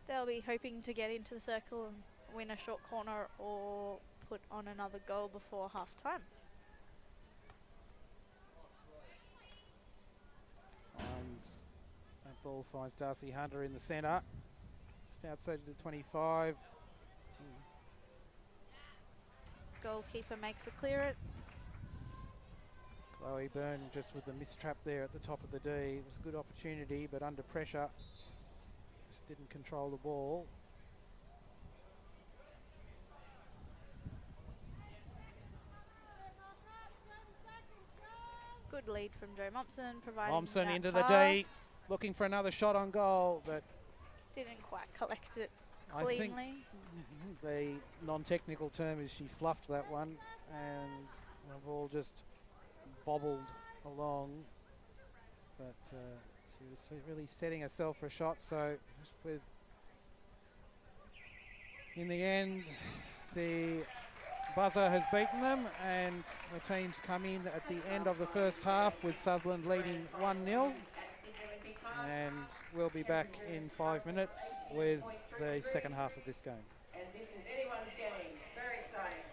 They'll be hoping to get into the circle and win a short corner or put on another goal before half time. That ball finds Darcy Hunter in the centre, just outside the 25. Goalkeeper makes a clearance. Chloe Byrne just with the mistrap there at the top of the D. It was a good opportunity, but under pressure, just didn't control the ball. Good lead from Jo Momsen, providing Momsen that into the pass. D, looking for another shot on goal, but Didn't quite collect it I think cleanly. the non-technical term is she fluffed that one, and the ball just bobbled along. But she was really setting herself for a shot. So just with, in the end, the buzzer has beaten them, and the teams come in at the end of the first half with Sutherland leading 1-0. And we'll be back in 5 minutes with the second half of this game. And this is anyone's game. Very exciting.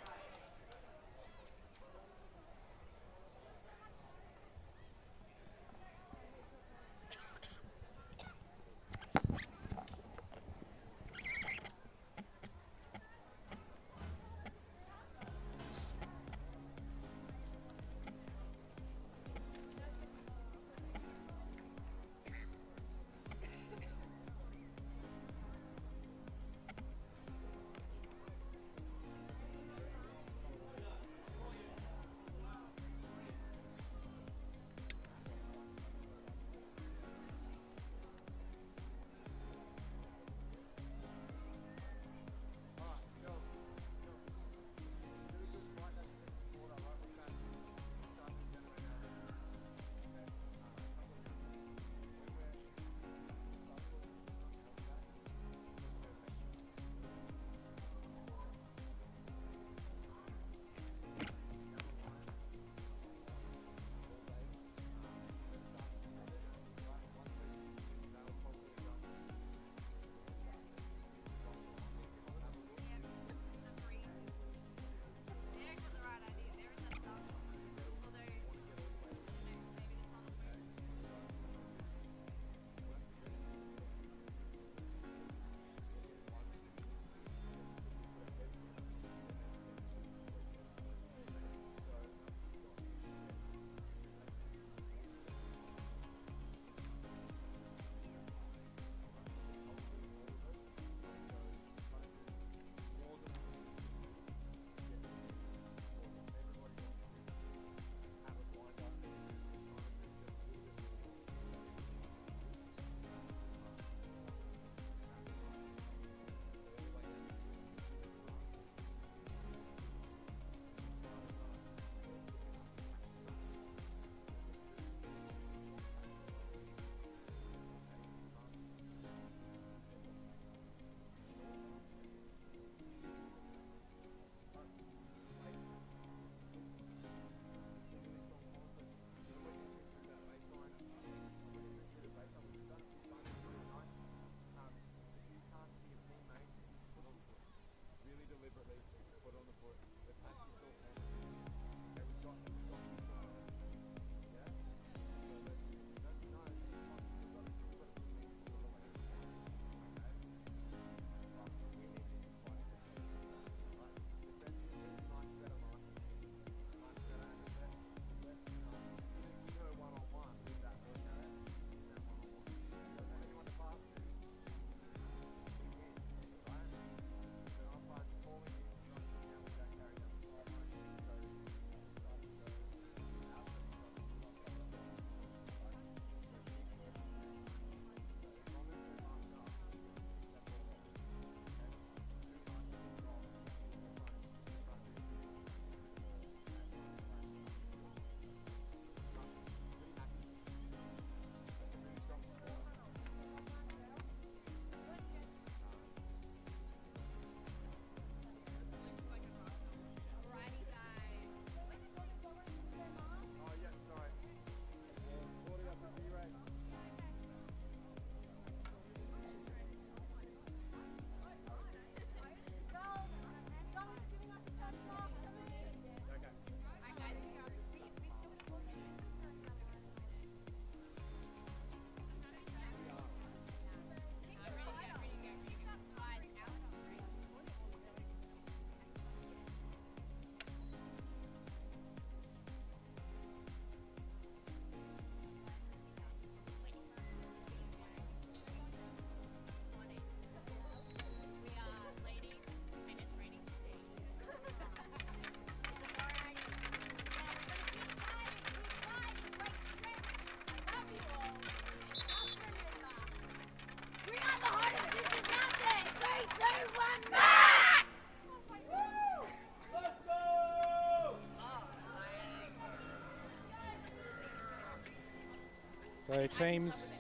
So teams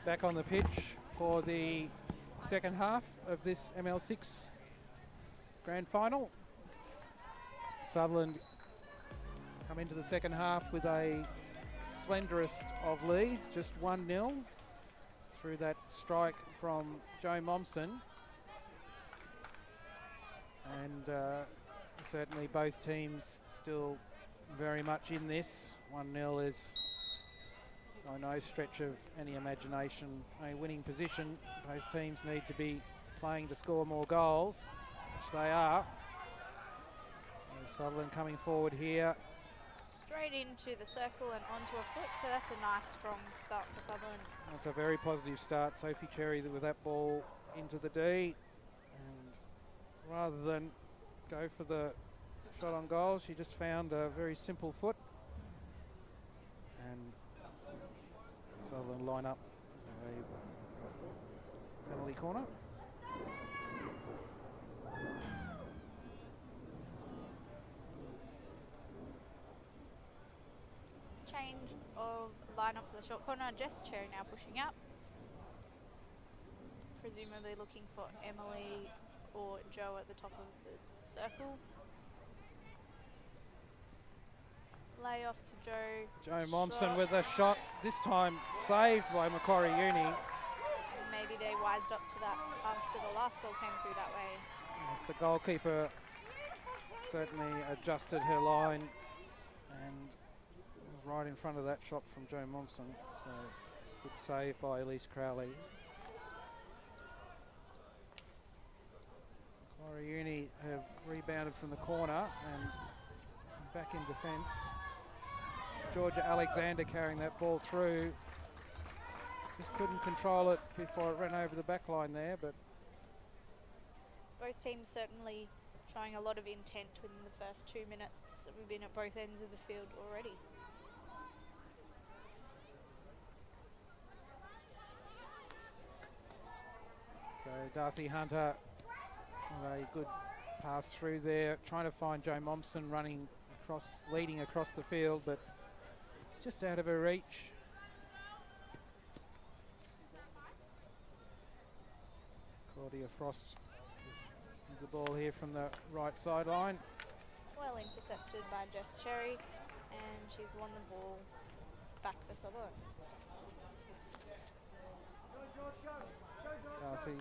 back on the pitch for the second half of this ML6 grand final. Sutherland come into the second half with a slenderest of leads, just 1-0 through that strike from Joe Momsen. And certainly both teams still very much in this. 1-0 is by no stretch of any imagination a winning position. Both teams need to be playing to score more goals, which they are. So Sutherland coming forward here. Straight into the circle and onto a foot, so that's a nice strong start for Sutherland. That's a very positive start. Sophie Cherry with that ball into the D, and rather than go for the shot on goal, she just found a very simple foot, and Sutherland line up a penalty corner. Change of lineup for the short corner. Jess Cherry now pushing up, presumably looking for Emily or Joe at the top of the circle. Lay off to Joe. Joe Momsen with a shot, this time saved by Macquarie Uni. Maybe they wised up to that after the last goal came through that way. Yes, the goalkeeper certainly adjusted her line and was right in front of that shot from Joe Momsen. So good save by Elise Crowley. Macquarie Uni have rebounded from the corner and back in defence. Georgia Alexander carrying that ball through. Just couldn't control it before it ran over the back line there, but both teams certainly showing a lot of intent within the first 2 minutes. We've been at both ends of the field already. so Darcy Hunter with a good pass through there, trying to find Joe Momsen running across, leading across the field, but it's just out of her reach. Claudia Frost with the ball here from the right sideline. Well intercepted by Jess Cherry, and she's won the ball back for Sutherland. Darcy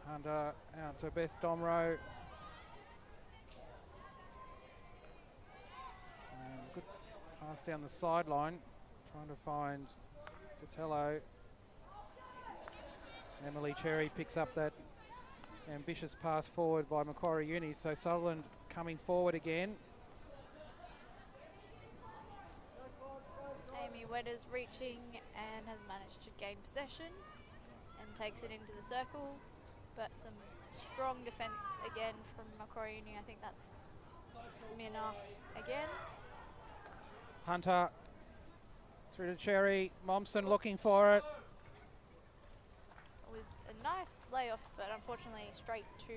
Hunter out to Beth Domro. And good pass down the sideline, trying to find Patello. Emily Cherry picks up that ambitious pass forward by Macquarie Uni, so Sutherland coming forward again. Amy Wedders reaching and has managed to gain possession and takes it into the circle, but some strong defence again from Macquarie Uni. I think that's Minna again. Hunter through to Cherry. Momsen looking for it. It was a nice layoff, but unfortunately straight to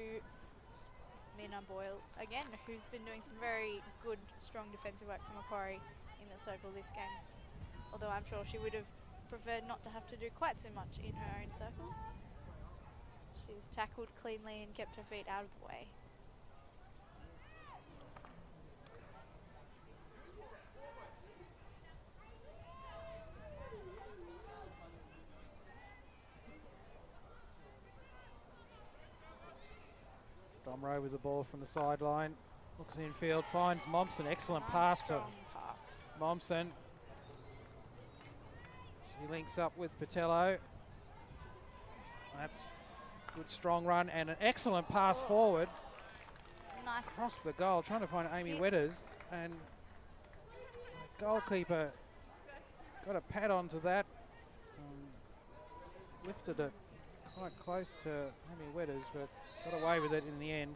Minna Boyle again, who's been doing some very good, strong defensive work for Macquarie in the circle this game. Although I'm sure she would have preferred not to have to do quite so much in her own circle. She's tackled cleanly and kept her feet out of the way. Domro with the ball from the sideline. Looks infield, finds Momsen. Excellent Nice pass to strong pass. Momsen. She links up with Patello. That's good strong run and an excellent pass forward. Nice. Across the goal, trying to find Amy Hit. Wedders, and the goalkeeper got a pad onto that. Lifted it quite close to Amy Wedders, but got away with it in the end.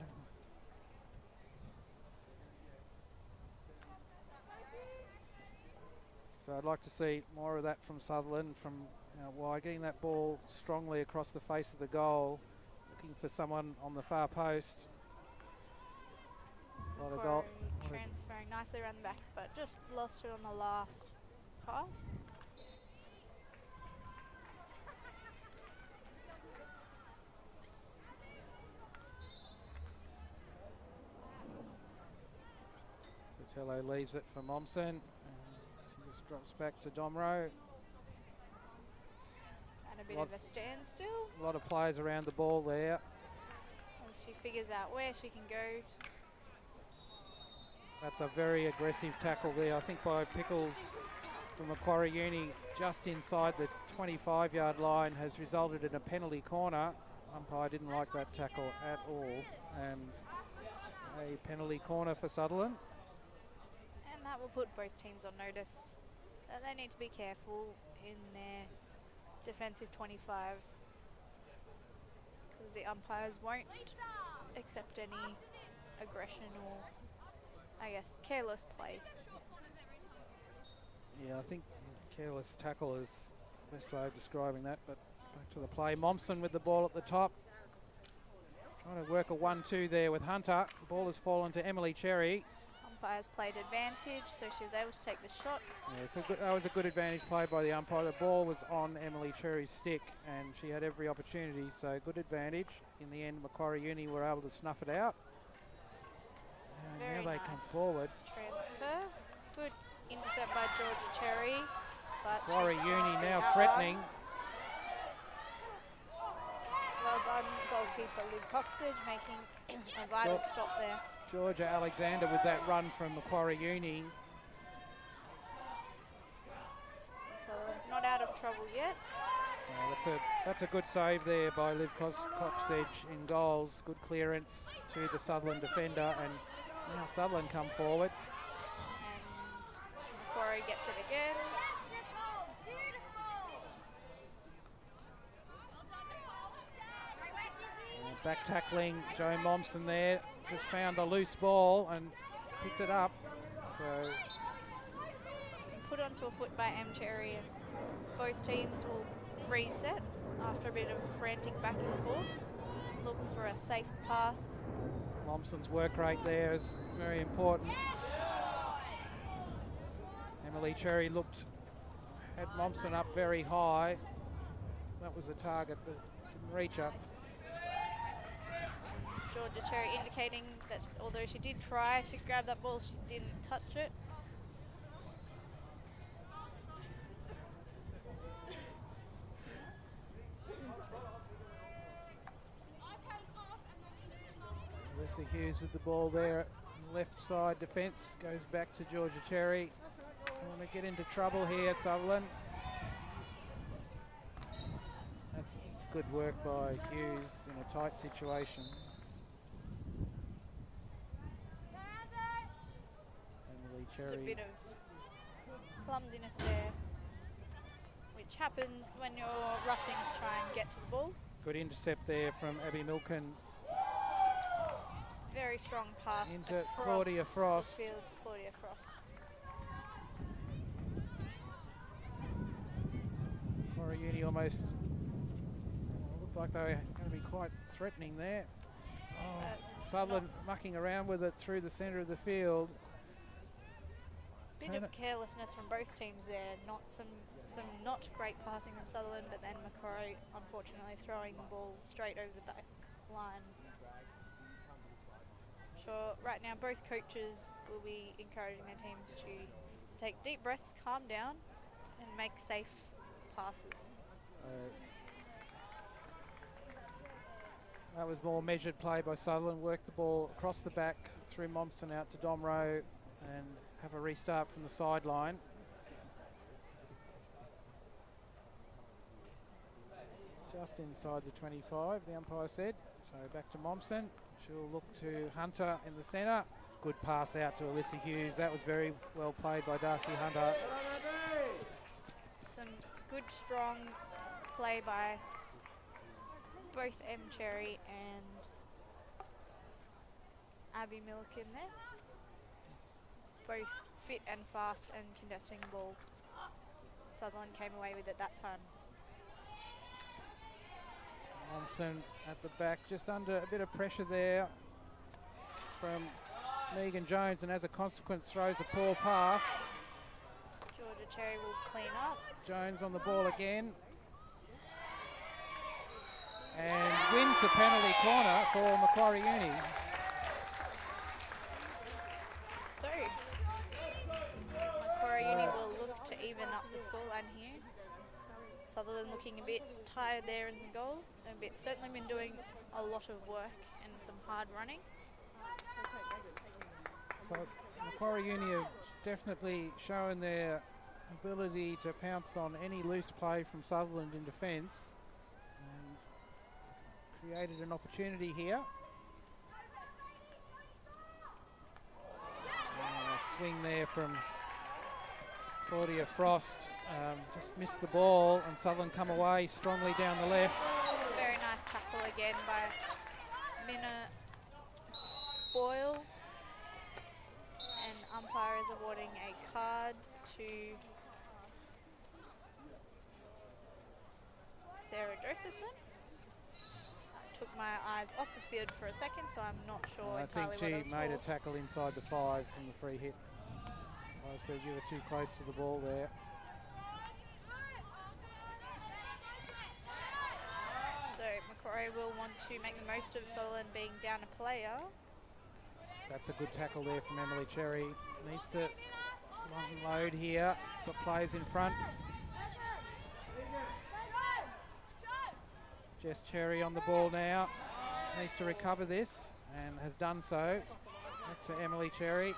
So I'd like to see more of that from Sutherland, from wide, getting that ball strongly across the face of the goal, looking for someone on the far post. Macquarie transferring nicely around the back, but just lost it on the last pass. Tello leaves it for Momsen. And she just drops back to Domro. And a bit of a standstill. A lot of players around the ball there. As she figures out where she can go. That's a very aggressive tackle there, I think, by Pickles from Macquarie Uni, just inside the 25-yard line, has resulted in a penalty corner. Umpire didn't like that tackle at all, and a penalty corner for Sutherland. And that will put both teams on notice that they need to be careful in their defensive 25, because the umpires won't accept any aggression or, I guess, careless play. Yeah, I think careless tackle is the best way of describing that, but back to the play. Momsen with the ball at the top. Trying to work a 1-2 there with Hunter. The ball has fallen to Emily Cherry. Umpires played advantage, so she was able to take the shot. Yeah, so that was a good advantage played by the umpire. The ball was on Emily Cherry's stick and she had every opportunity, so good advantage. In the end, Macquarie Uni were able to snuff it out. And Very now they nice come forward. transfer. Good intercept by Georgia Cherry. But Macquarie she's Uni going to now be threatening. Well done, goalkeeper Liv Coxage, making a vital stop there. Georgia Alexander with that run from Macquarie Uni. Sutherland's not out of trouble yet. That's a good save there by Liv Coxage in goals. Good clearance to the Sutherland defender, and now Sutherland come forward. And Macquarie gets it again. Back tackling Joe Momsen there. Just found a loose ball and picked it up. So Put onto a foot by M Cherry, and both teams will reset after a bit of frantic back and forth. Look for a safe pass. Momsen's work rate there is very important. Emily Cherry had Momsen up very high. That was the target, but didn't reach up. Georgia Cherry indicating that although she did try to grab that ball, she didn't touch it. Alyssa Hughes with the ball there. Left side defence goes back to Georgia Cherry. Don't want to get into trouble here, Sutherland. That's good work by Hughes in a tight situation. Emily Just a Cherry. bit of clumsiness there, which happens when you're rushing to try and get to the ball. Good intercept there from Abby Milken. Very strong pass Into across Claudia Frost. the field to Claudia Frost. Macquarie Uni almost looked like they were going to be quite threatening there. Oh, It's Sutherland mucking around with it through the centre of the field. Bit of carelessness from both teams there. Not some not great passing from Sutherland, but then Macquarie unfortunately throwing the ball straight over the back line. Sure, right now both coaches will be encouraging their teams to take deep breaths, calm down, and make safe passes. That was more measured play by Sutherland. Worked the ball across the back, through Momsen out to Domro, and have a restart from the sideline. Just inside the 25, the umpire said. So back to Momsen. She'll look to Hunter in the centre. Good pass out to Alyssa Hughes. That was very well played by Darcy Hunter. Some good, strong play by both M. Cherry and Abby Milken there. Both fit and fast and contesting the ball. Sutherland came away with it that time. Momsen at the back, just under a bit of pressure there from Megan Jones, and as a consequence throws a poor pass. Georgia Cherry will clean up. Jones on the ball again. And wins the penalty corner for Macquarie Uni. So, Sutherland looking a bit tired there in the goal. Certainly been doing a lot of work and some hard running. So Macquarie Uni have definitely shown their ability to pounce on any loose play from Sutherland in defence and created an opportunity here. A swing there from Claudia Frost, just missed the ball, and Sutherland come away strongly down the left. Very nice tackle again by Minna Boyle. And umpire is awarding a card to Sarah Josephson. I took my eyes off the field for a second, so I'm not sure I entirely think what it was she made for. a tackle inside the 5 from the free hit. So you were too close to the ball there. So Macquarie will want to make the most of Sutherland being down a player. That's a good tackle there from Emily Cherry. Needs to unload here, got players in front. Jess Cherry on the ball now. Needs to recover this and has done so. Back to Emily Cherry.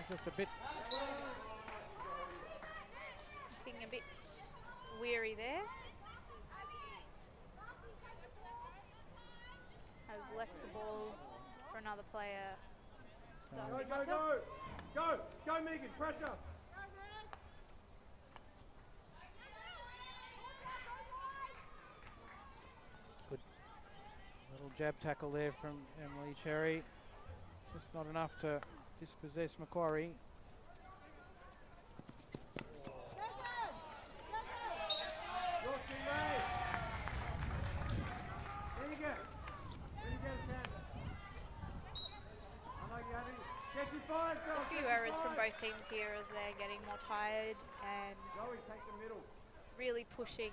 Just a bit. Looking a bit weary there. Has left the ball for another player. Darcy Hunter. Go, Megan, pressure! Good little jab tackle there from Emily Cherry. Just not enough to dispossess Macquarie. A few errors from both teams here as they're getting more tired and really pushing.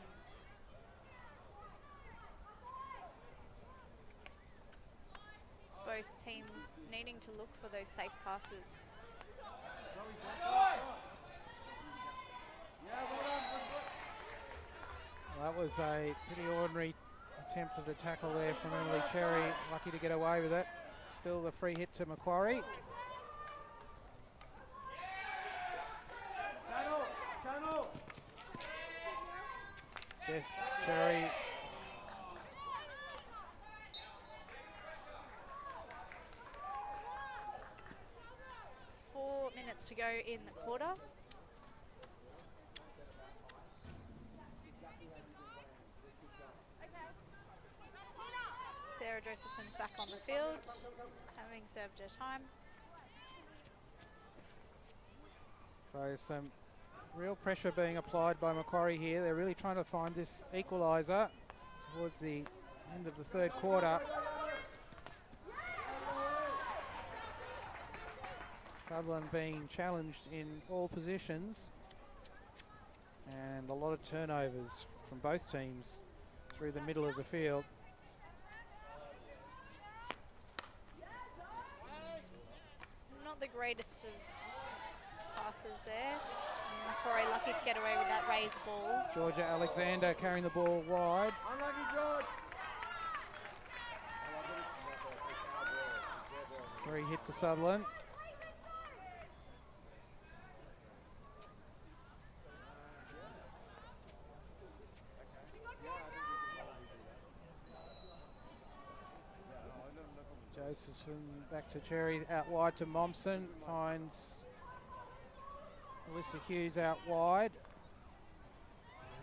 Both teams needing to look for those safe passes. Well, that was a pretty ordinary attempt at a tackle there from Emily Cherry. Lucky to get away with it. Still the free hit to Macquarie. Jess Cherry. To go in the quarter. Sarah Josephson's back on the field, having served her time. So some real pressure being applied by Macquarie here. They're really trying to find this equaliser towards the end of the third quarter. Sutherland being challenged in all positions, and a lot of turnovers from both teams through the middle of the field. Not the greatest of passes there. Macquarie lucky to get away with that raised ball. Georgia Alexander carrying the ball wide. Free hit to Sutherland. Josephson back to Cherry, out wide to Momsen, finds Alyssa Hughes out wide.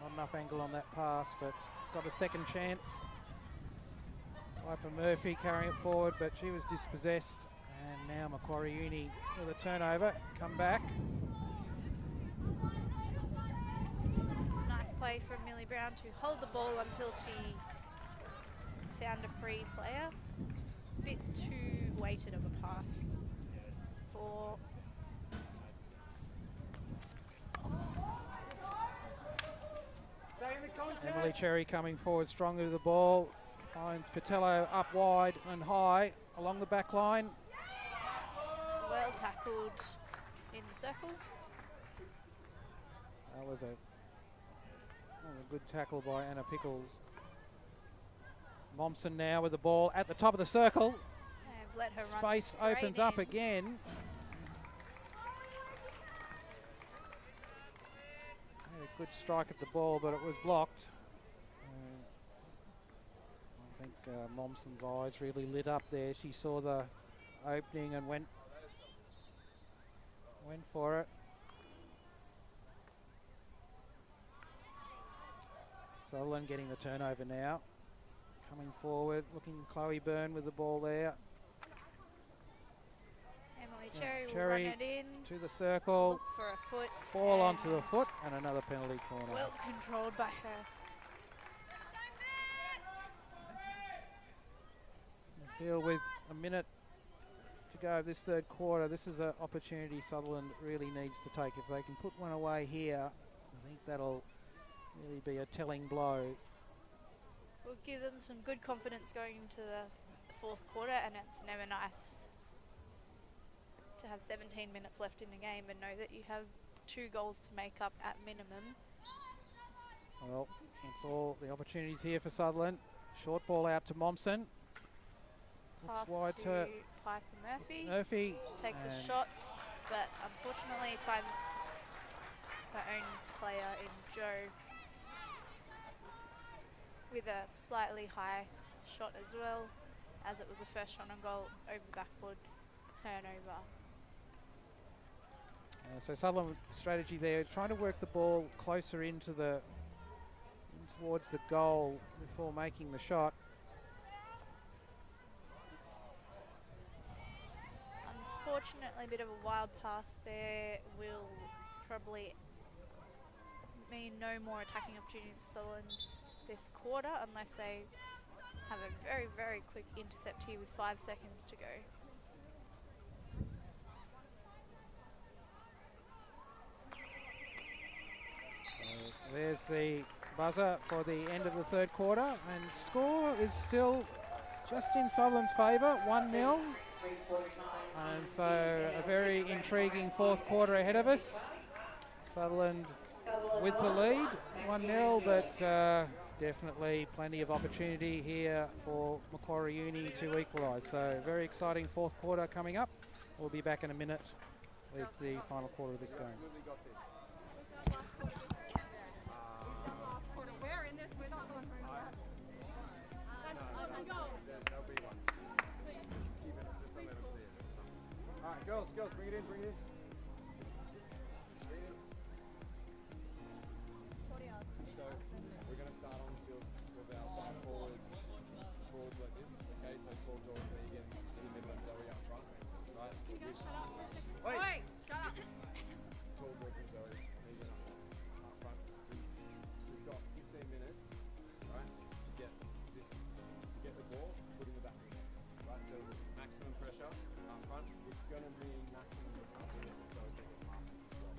Not enough angle on that pass, but got a second chance. Piper Murphy carrying it forward, but she was dispossessed. And now Macquarie Uni with a turnover, come back. Some nice play from Millie Brown to hold the ball until she found a free player. Bit too weighted of a pass for Emily Cherry coming forward strongly with the ball. Finds Patello up wide and high along the back line. well tackled in the circle. That was a good tackle by Anna Pickles. Momsen now with the ball at the top of the circle. They've let her Space run opens straight up in. again. Had a good strike at the ball, but it was blocked. I think Momsen's eyes really lit up there. She saw the opening and went for it. Sutherland getting the turnover now. Coming forward, looking Chloe Byrne with the ball there. Emily Cherry will Cherry run it in. to the circle. Look for a foot. Ball onto the foot and another penalty corner. Well controlled by her. I feel with a minute to go of this third quarter, this is an opportunity Sutherland really needs to take. If they can put one away here, I think that'll really be a telling blow. Will give them some good confidence going into the fourth quarter, and it's never nice to have 17 minutes left in the game and know that you have 2 goals to make up at minimum. Well, it's all the opportunities here for Sutherland. Short ball out to Momsen. Pass Looks wide to Piper Murphy. Murphy. Takes a shot, but unfortunately finds her own player in Joe with a slightly high shot as well, as it was the first shot on goal over the backboard turnover. So Sutherland strategy there is trying to work the ball closer into towards the goal before making the shot. Unfortunately, a bit of a wild pass there will probably mean no more attacking opportunities for Sutherland this quarter unless they have a very, very quick intercept here with 5 seconds to go. There's the buzzer for the end of the third quarter, and score is still just in Sutherland's favour, 1-0. And so a very intriguing fourth quarter ahead of us. Sutherland with the lead, 1-0, but definitely plenty of opportunity here for Macquarie Uni to equalise. So very exciting fourth quarter coming up. We'll be back in a minute with the final quarter of this game. Girls, bring it in. So we're going to start on field with our forwards like this. Okay, so Paul, George, Megan, in the middle, and Zoe up front. Right? Can you guys shut up? Wait! Shut up! Paul, George, and Zoe, Megan up front. We've got 15 minutes, right, to get the ball, put in the back of the net. Right, so maximum pressure up front. It's going to be maximum recovery, so they can pass it as well.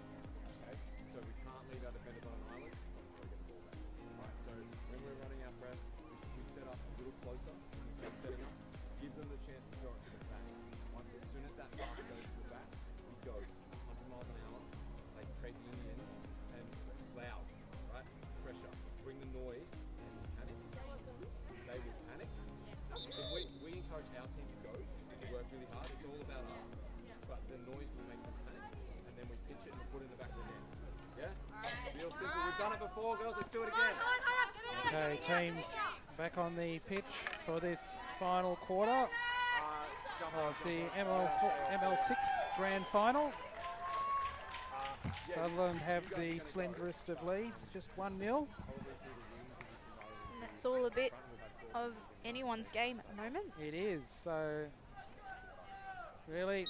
Okay, so we can't leave our defenders on an island until we get the ball back. Right, so when we're running our press, we set up a little closer, setting up, give them the chance to go to the back. As soon as that pass goes to the back, we go 100 miles an hour, like crazy Indians, and loud, right? Pressure, bring the noise, and panic. They will panic. If we encourage our team to go, to work really hard, it's all about us. But the noise will make them panic, and then we pitch it and we put it in the back of the net. Yeah? Real simple. We've done it before, girls. Let's do it again. Okay, teams back on the pitch for this final quarter of the ML6 Grand Final. Sutherland have the slenderest of leads, just 1-0. And it's all a bit of anyone's game at the moment. It is, so really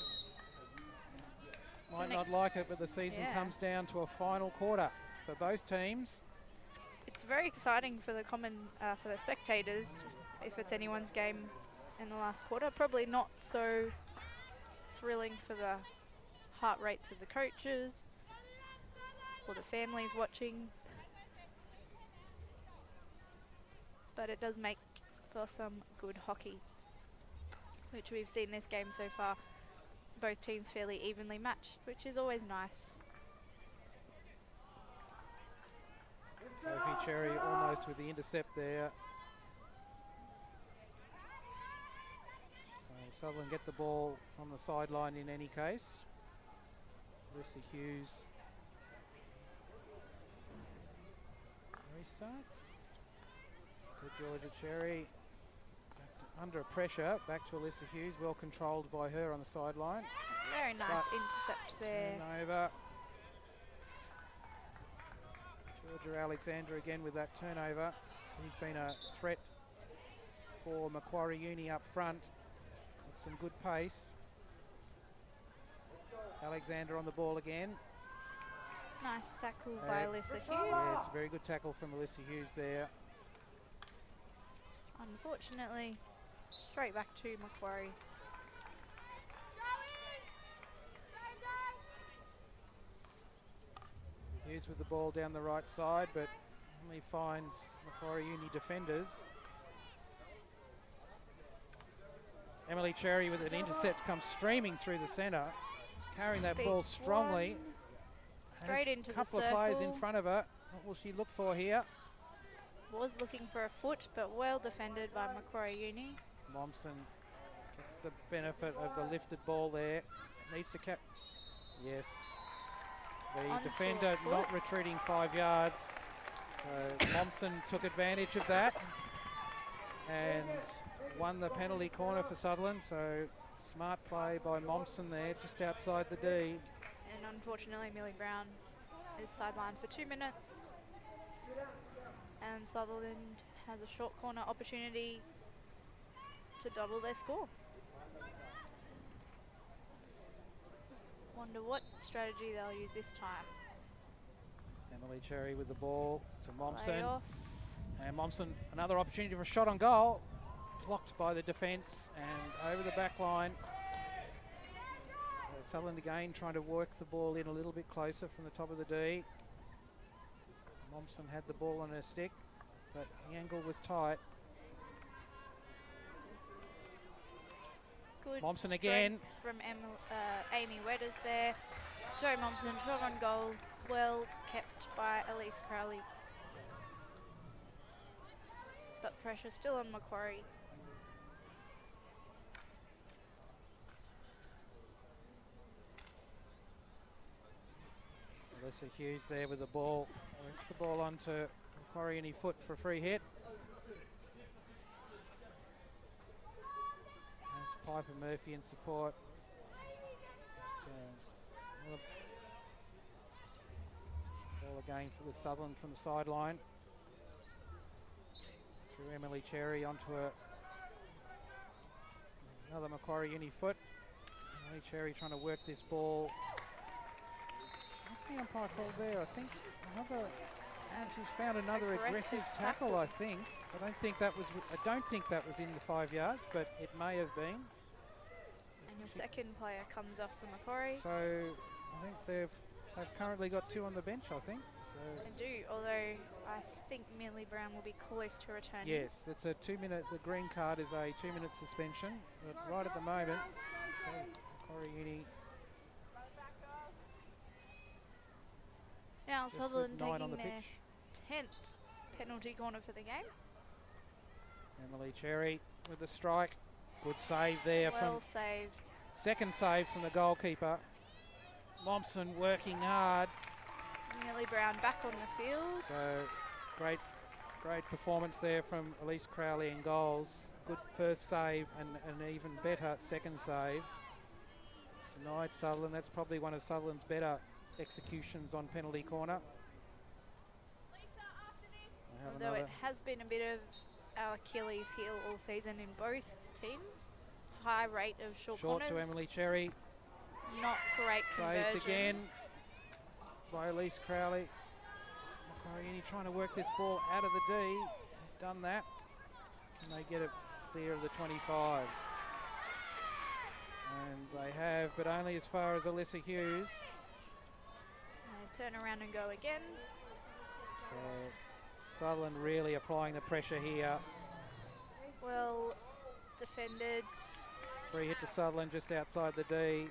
might not like it, but the season comes down to a final quarter for both teams. It's very exciting for the for the spectators if it's anyone's game in the last quarter. Probably not so thrilling for the heart rates of the coaches or the families watching. But it does make for some good hockey, which we've seen this game so far. Both teams fairly evenly matched, which is always nice. Sophie Cherry almost with the intercept there. So Sutherland get the ball from the sideline in any case. Alyssa Hughes restarts to Georgia Cherry. Under pressure, back to Alyssa Hughes, well controlled by her on the sideline. Very nice intercept there. Turnover. Georgia Alexander again with that turnover. He's been a threat for Macquarie Uni up front. With some good pace. Alexander on the ball again. Nice tackle by Alyssa Hughes. Yes, very good tackle from Alyssa Hughes there. Unfortunately, straight back to Macquarie. Hughes with the ball down the right side, but only finds Macquarie Uni defenders. Emily Cherry with an intercept comes streaming through the centre, carrying that Big ball strongly. one. Straight into the circle. A couple of players in circle. front of her. What will she look for here? Was looking for a foot, but well defended by Macquarie Uni. Momsen gets the benefit of the lifted ball there. Needs to cap. Yes. The Onto defender a not foot. retreating 5 yards. So Momsen took advantage of that and won the penalty corner for Sutherland. So smart play by Momsen there, just outside the D. And unfortunately, Millie Brown is sidelined for 2 minutes. And Sutherland has a short corner opportunity to double their score. Wonder what strategy they'll use this time. Emily Cherry with the ball to Play Momsen. off. And Momsen, another opportunity for a shot on goal. Blocked by the defence and over the back line. So Sutherland again trying to work the ball in a little bit closer from the top of the D. Momsen had the ball on her stick, but the angle was tight. Good Momsen again. strength from Amy Wetters there. Joe Momsen, shot on goal, well kept by Elise Crowley. But pressure still on Macquarie. Alyssa Hughes there with the ball. Works the ball onto Macquarie Uni foot for a free hit. There's Piper Murphy in support. But, ball again with Sutherland from the sideline. Through Emily Cherry onto another Macquarie Uni foot. Emily Cherry trying to work this ball. What's the umpire called there? I think another. She's found another aggressive tackle. I think. I don't think that was. I don't think that was in the 5 yards, but it may have been. And a second player comes off for Macquarie. So I think they've currently got 2 on the bench. I think. So They do, although I think Millie Brown will be close to returning. yes, it's a 2-minute. The green card is a 2-minute suspension, but right at the moment, so Macquarie Uni. Now just Sutherland with 9 on taking the their pitch. 10th penalty corner for the game. Emily Cherry with the strike. Good save there Well from saved. second save from the goalkeeper. Momsen working hard. Millie Brown back on the field. So great performance there from Elise Crowley in goals. Good first save and an even better second save. Denied Sutherland. That's probably one of Sutherland's better executions on penalty corner. Although it has been a bit of our Achilles heel all season in both teams. High rate of short corners. to Emily Cherry. Not great Saved conversion. again by Elise Crowley. Macquarie Uni trying to work this ball out of the D. Done that. Can they get it clear of the 25? And they have, but only as far as Alyssa Hughes. Turn around and go again. So Sutherland really applying the pressure here. Well defended. Free hit to Sutherland just outside the D.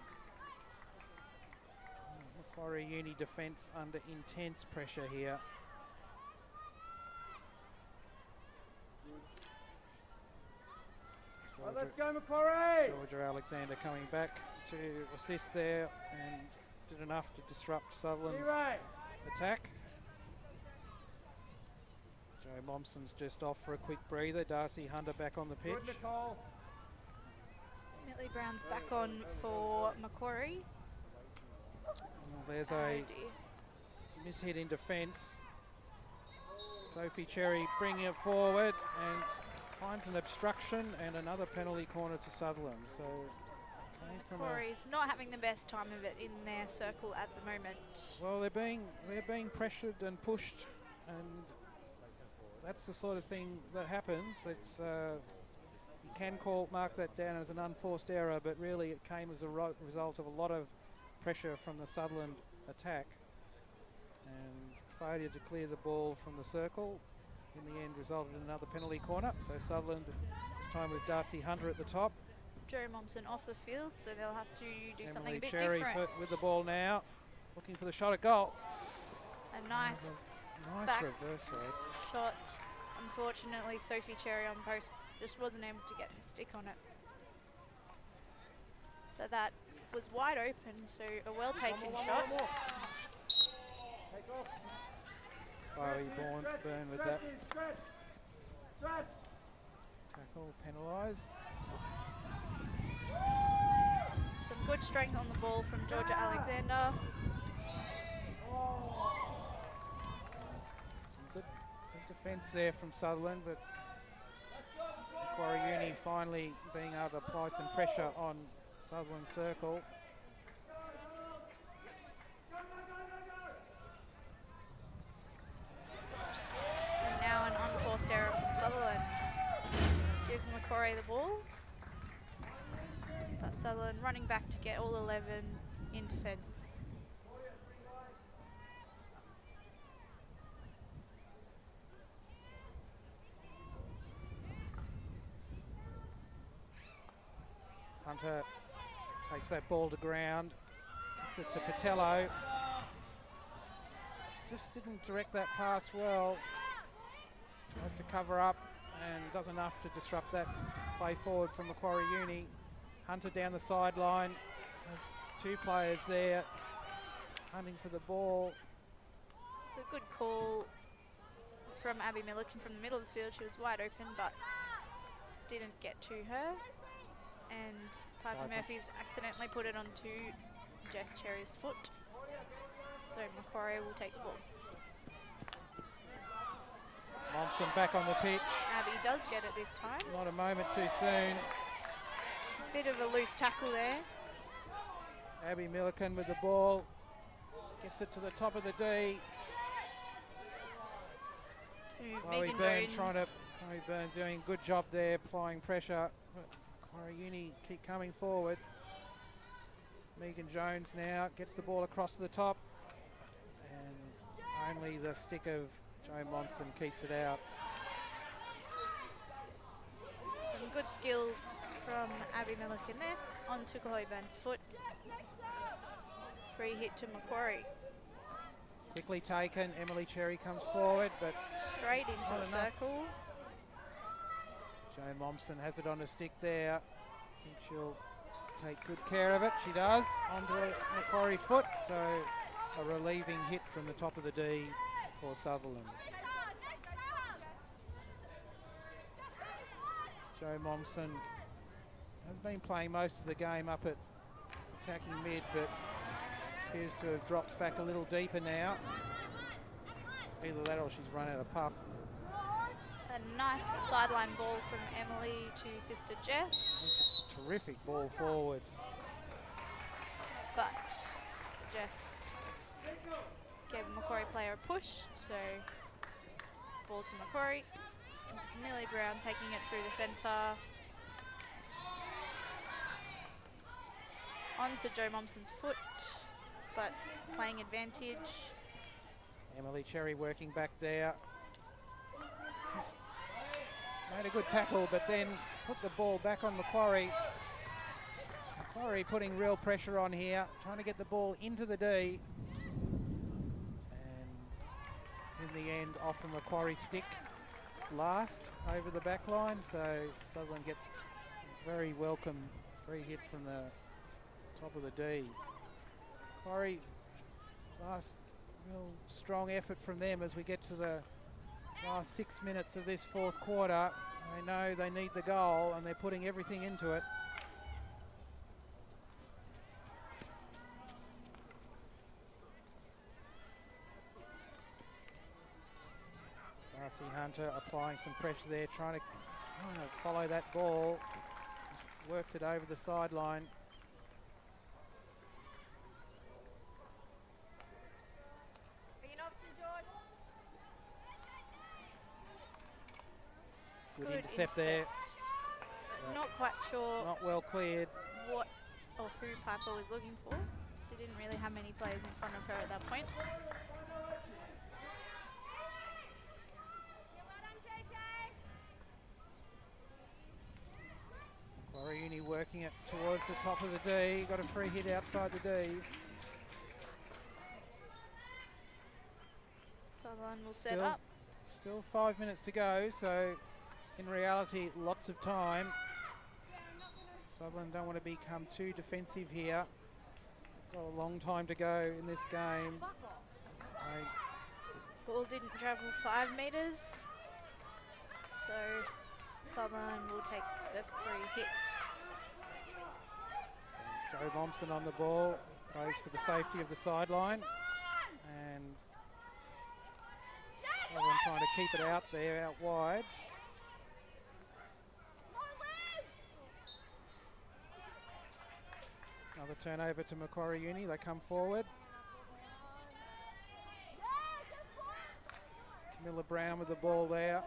Macquarie Uni defence under intense pressure here. Let's go, Macquarie! Georgia Alexander coming back to assist there and did enough to disrupt Sutherland's attack. Joe Momsen's just off for a quick breather. Darcy Hunter back on the pitch. Good, Nicole. Millie Brown's back on for Macquarie. Well, there's Oh a dear. mishit in defence. Sophie Cherry bringing it forward and finds an obstruction and another penalty corner to Sutherland. So came from Macquarie's not having the best time of it in their circle at the moment. well, they're being pressured and pushed, and that's the sort of thing that happens. It's you can mark that down as an unforced error, but really it came as a result of a lot of pressure from the Sutherland attack, and failure to clear the ball from the circle in the end resulted in another penalty corner. So Sutherland, this time with Darcy Hunter at the top. Joe Momsen off the field, so they'll have to do something Emily a bit Cherry different. with the ball now, looking for the shot at goal. A nice Nice back reversal. shot. Unfortunately, Sophie Cherry on post just wasn't able to get a stick on it. But that was wide open, so a well-taken shot. Chloe Byrne with that tackle penalised. Some good strength on the ball from Georgia Alexander. Some good defence there from Sutherland, but Macquarie Uni finally being able to apply some pressure on Sutherland circle. And now an unforced error from Sutherland. Gives Macquarie the ball. But Sutherland running back to get all 11 in defence. Hunter takes that ball to ground, gets it to Patello. Just didn't direct that pass well. Tries to cover up and does enough to disrupt that play forward from Macquarie Uni. Hunter down the sideline. There's two players there hunting for the ball. It's a good call from Abby Milliken from the middle of the field. She was wide open but didn't get to her. And Piper Murphy's accidentally put it onto Jess Cherry's foot. So Macquarie will take the ball. Momsen back on the pitch. Abby does get it this time. Not a moment too soon. Bit of a loose tackle there. Abby Milliken with the ball. Gets it to the top of the D. To Chloe Megan Byrne Jones. Chloe Byrne's doing a good job there, applying pressure. But Macquarie Uni keep coming forward. Megan Jones now gets the ball across the top, and only the stick of Joe Momsen keeps it out. Some good skill from Abby Milliken there. Onto Chloe Byrne's foot. Free hit to Macquarie. Quickly taken, Emily Cherry comes forward, but Straight into Not the enough. circle. Joe Momsen has it on a stick there. I think she'll take good care of it. She does, onto a Macquarie foot, so a relieving hit from the top of the D for Sutherland. Joe Momsen has been playing most of the game up at attacking mid, but appears to have dropped back a little deeper now. Either that or she's run out of puff. A nice sideline ball from Emily to sister Jess. That's a terrific ball forward. But Jess gave a Macquarie player a push, so ball to Macquarie. Millie Brown taking it through the centre. Onto Joe Momsen's foot, but playing advantage. Emily Cherry working back there. Just made a good tackle, but then put the ball back on Macquarie. Macquarie putting real pressure on here, trying to get the ball into the D. And in the end, off the Macquarie stick last over the back line. So Sutherland get very welcome free hit from the top of the D. Macquarie, last real strong effort from them as we get to the last 6 minutes of this fourth quarter. They know they need the goal and they're putting everything into it. Darcy Hunter applying some pressure there, trying to follow that ball. Just worked it over the sideline. Good intercept there. Not quite sure Not well cleared. what or who Piper was looking for. She didn't really have many players in front of her at that point. Macquarie Uni working it towards the top of the D. Got a free hit outside the D. Sutherland will set up. Still 5 minutes to go, so in reality, lots of time. Sutherland don't want to become too defensive here. It's a long time to go in this game. Ball didn't travel 5 metres, so Sutherland will take the free hit. Joe Momsen on the ball, plays for the safety of the sideline. And Sutherland trying to keep it out there, out wide. Another turnover to Macquarie Uni, they come forward. Camilla Brown with the ball there.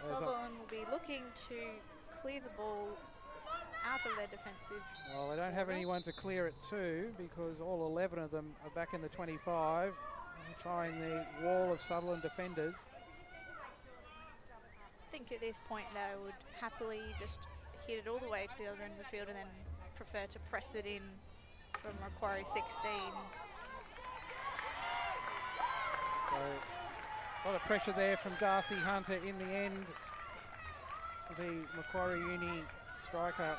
Sutherland will be looking to clear the ball out of their defensive. Well, they don't have anyone to clear it to because all 11 of them are back in the 25, trying the wall of Sutherland defenders. I think at this point they would happily just hit it all the way to the other end of the field and then prefer to press it in from Macquarie 16. So a lot of pressure there from Darcy Hunter in the end for the Macquarie Uni striker.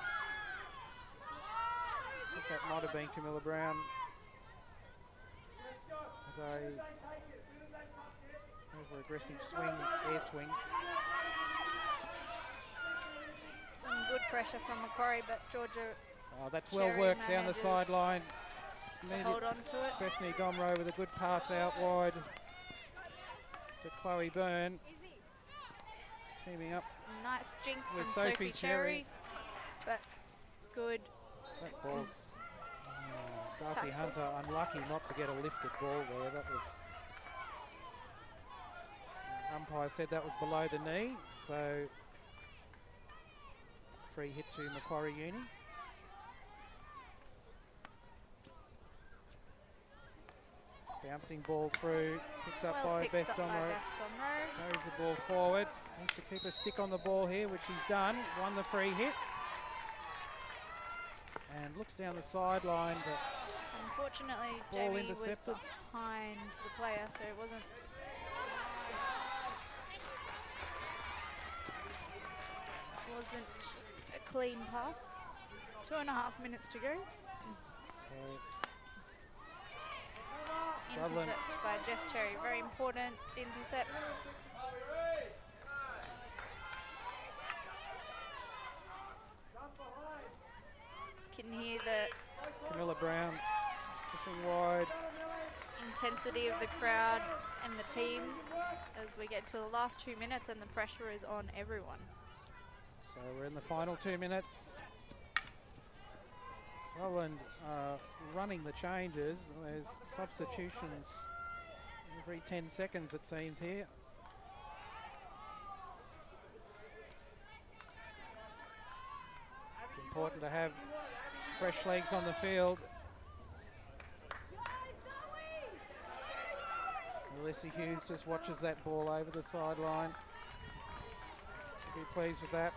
I think that might have been Camilla Brown. As a over aggressive swing, air swing. Some good pressure from Macquarie, but Georgia. Oh, that's well worked down the sideline. Hold on to it. Bethany Domro with a good pass out wide to Chloe Byrne. Teaming up. Nice jink with from Sophie Cherry, but good. That ball's Darcy Hunter unlucky not to get a lifted ball there. That was umpire said that was below the knee, so free hit to Macquarie Uni. Bouncing ball through, picked up by Beth Domro. Carries the ball forward. Needs to keep a stick on the ball here, which he's done. Won the free hit. And looks down the sideline, but unfortunately Jamie was behind the player, so it wasn't a clean pass. 2.5 minutes to go. Intercept by Jess Cherry, very important intercept. Can hear the Camilla Brown pushing wide. Intensity of the crowd and the teams as we get to the last 2 minutes and the pressure is on everyone. So we're in the final 2 minutes. Sutherland running the changes. There's substitutions every 10 seconds it seems here. It's important to have fresh legs on the field. Alyssa Hughes just watches that ball over the sideline. Should be pleased with that.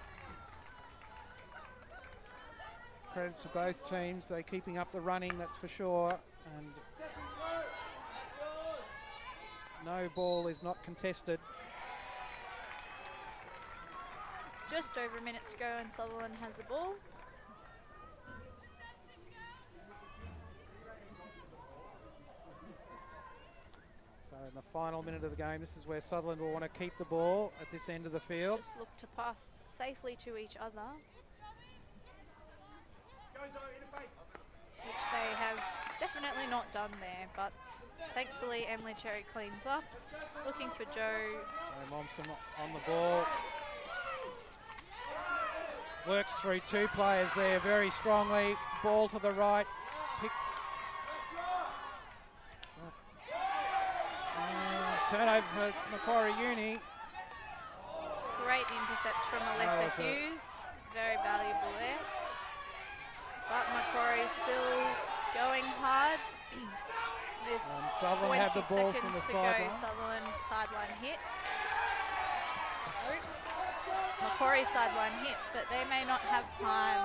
Credit to both teams, they're keeping up the running, that's for sure. And no ball is not contested. Just over a minute to go and Sutherland has the ball. So in the final minute of the game, this is where Sutherland will want to keep the ball at this end of the field. Just look to pass safely to each other, which they have definitely not done there, but thankfully Emily Cherry cleans up. Looking for Joe. Joe Momsen on the ball. Works through two players there very strongly. Ball to the right. Picks. Turnover for Macquarie Uni. Great intercept from Alyssa Hughes. Very valuable there. But Macquarie still going hard. With Sutherland 20 have the ball from seconds the to go, sideline. Sutherland sideline hit. Macquarie sideline hit, but they may not have time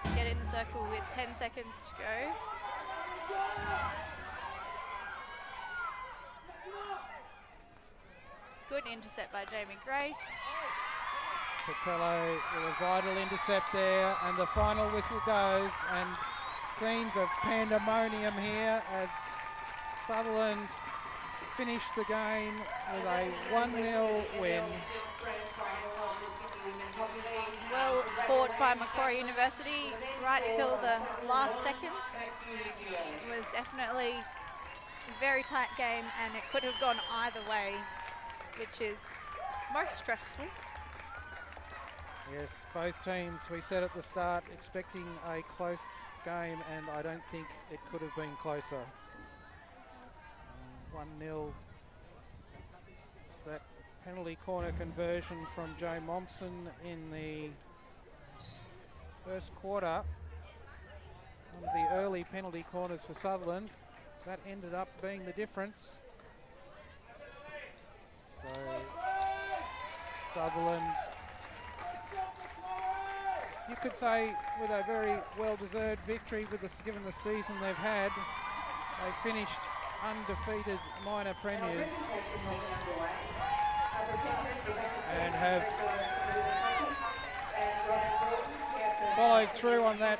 to get in the circle with 10 seconds to go. Good intercept by Jamie Grace. Patello with a vital intercept there, and the final whistle goes, and scenes of pandemonium here as Sutherland finished the game with a 1-0 win. Well fought by Macquarie University right till the last second. It was definitely a very tight game and it could have gone either way, which is most stressful. Yes, both teams, we said at the start, expecting a close game, and I don't think it could have been closer. 1-0. It's that penalty corner conversion from Joe Momsen in the first quarter. One of the early penalty corners for Sutherland. That ended up being the difference. So Sutherland, you could say, with a very well-deserved victory with given the season they've had. They finished undefeated minor premiers and have followed through on that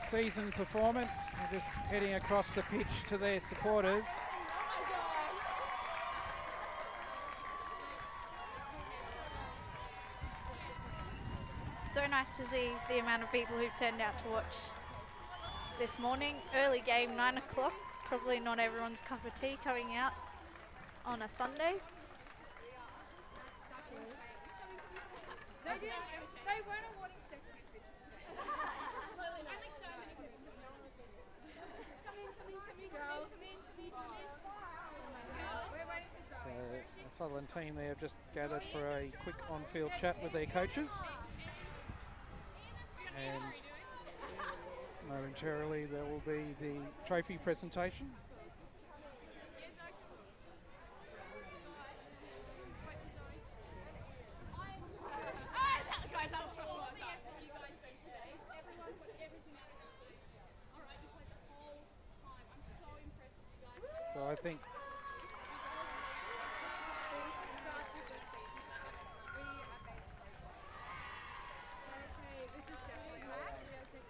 season performance. They're just heading across the pitch to their supporters. So nice to see the amount of people who've turned out to watch this morning. Early game, 9 o'clock. Probably not everyone's cup of tea coming out on a Sunday. So the Sutherland team there have just gathered for a quick on-field chat with their coaches. And momentarily there will be the trophy presentation. So I think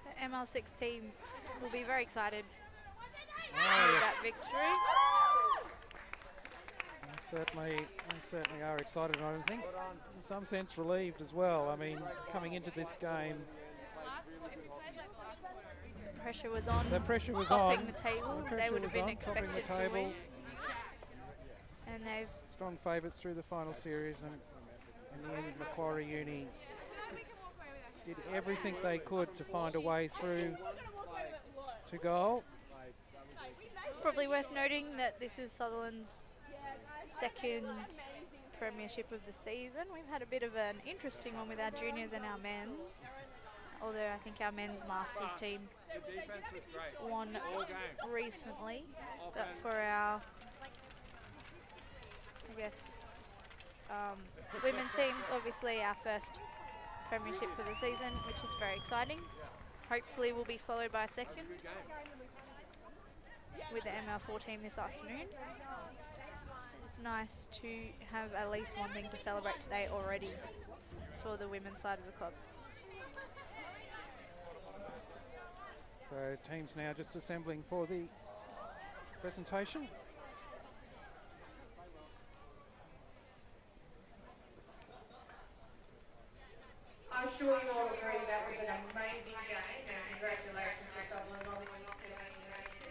the ML6 team will be very excited with yes, that victory. they certainly are excited, and I think in some sense relieved as well. I mean, coming into this game, Pressure was on. the pressure was topping on. the table. The They pressure would have was been on, topping the expected to table. win. And they've Strong favourites through the final series, and in the end Macquarie Uni did everything they could to find a way through to goal. It's probably worth noting that this is Sutherland's second premiership of the season. We've had a bit of an interesting one with our juniors and our men's, although I think our men's masters team The defense was great. won All game. recently. But for our, I guess, women's teams, obviously our first premiership for the season, which is very exciting. Hopefully will be followed by a second. Good game. with the ML4 team this afternoon. It's nice to have at least one thing to celebrate today already for the women's side of the club. So teams now just assembling for the presentation. I'm sure you all agree that was an amazing game, and congratulations to Sutherland on winning 17-86.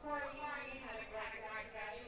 Macquarie had a great game,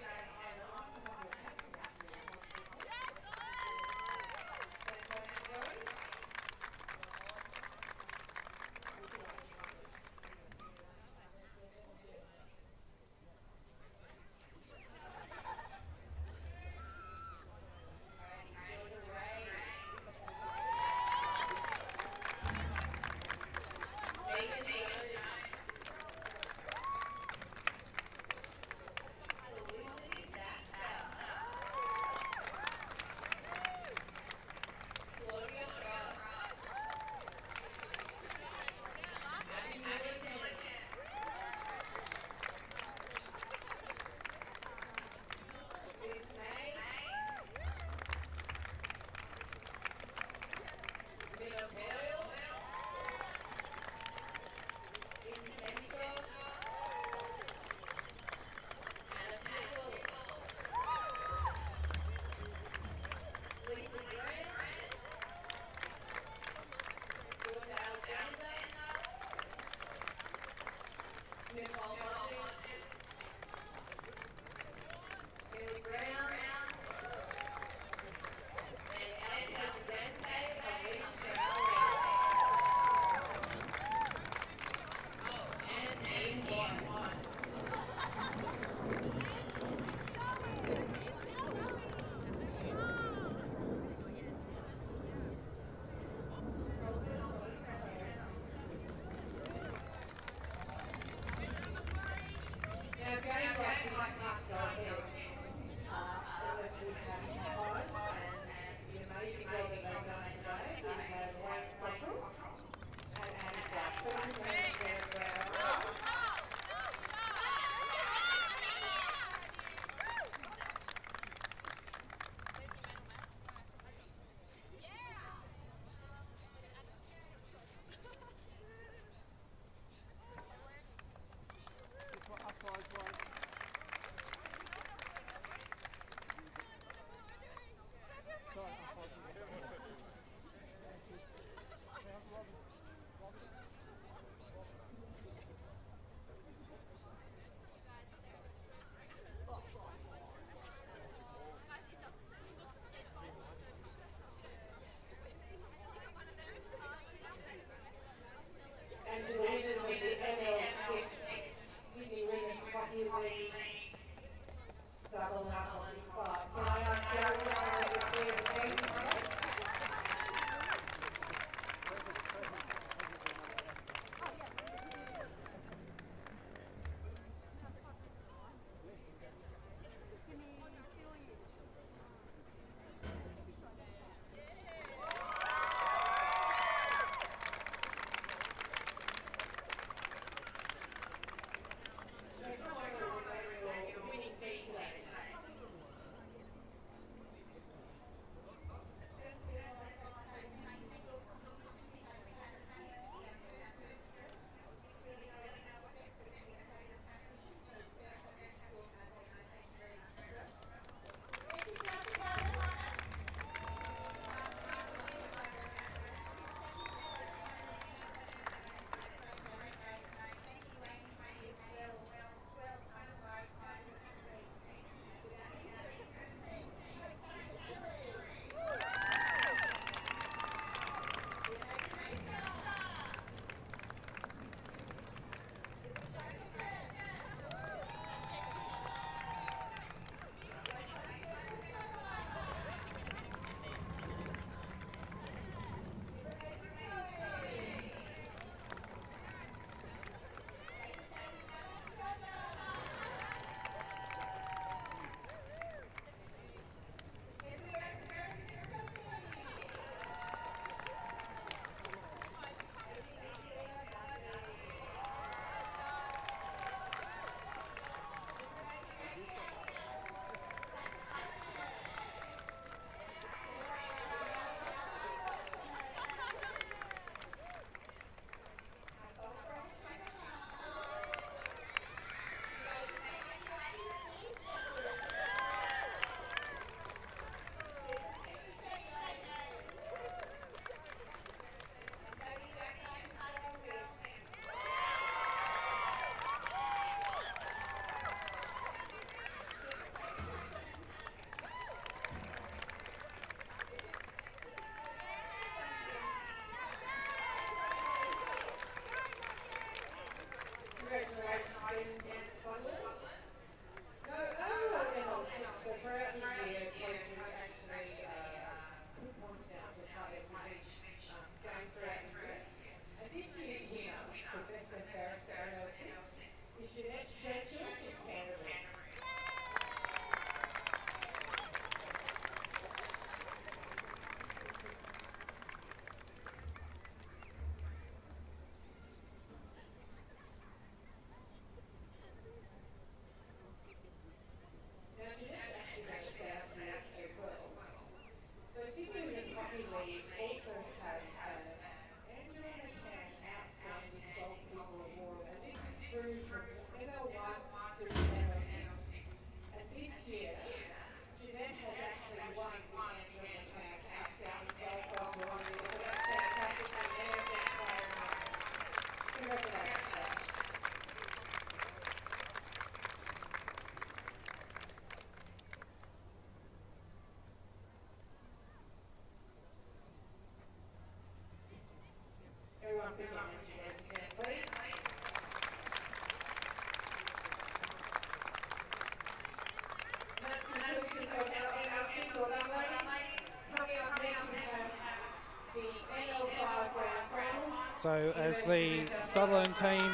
So as the Sutherland team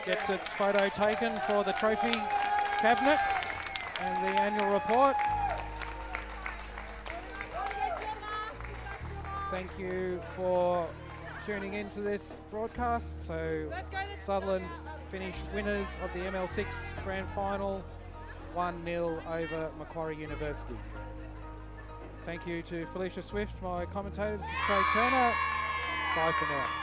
gets its photo taken for the trophy cabinet and the annual report. Thank you for tuning into this broadcast. So Sutherland finished winners of the ML6 Grand Final 1-0 over Macquarie University. Thank you to Felicia Swift, my commentator. This is Craig Turner. Bye for now.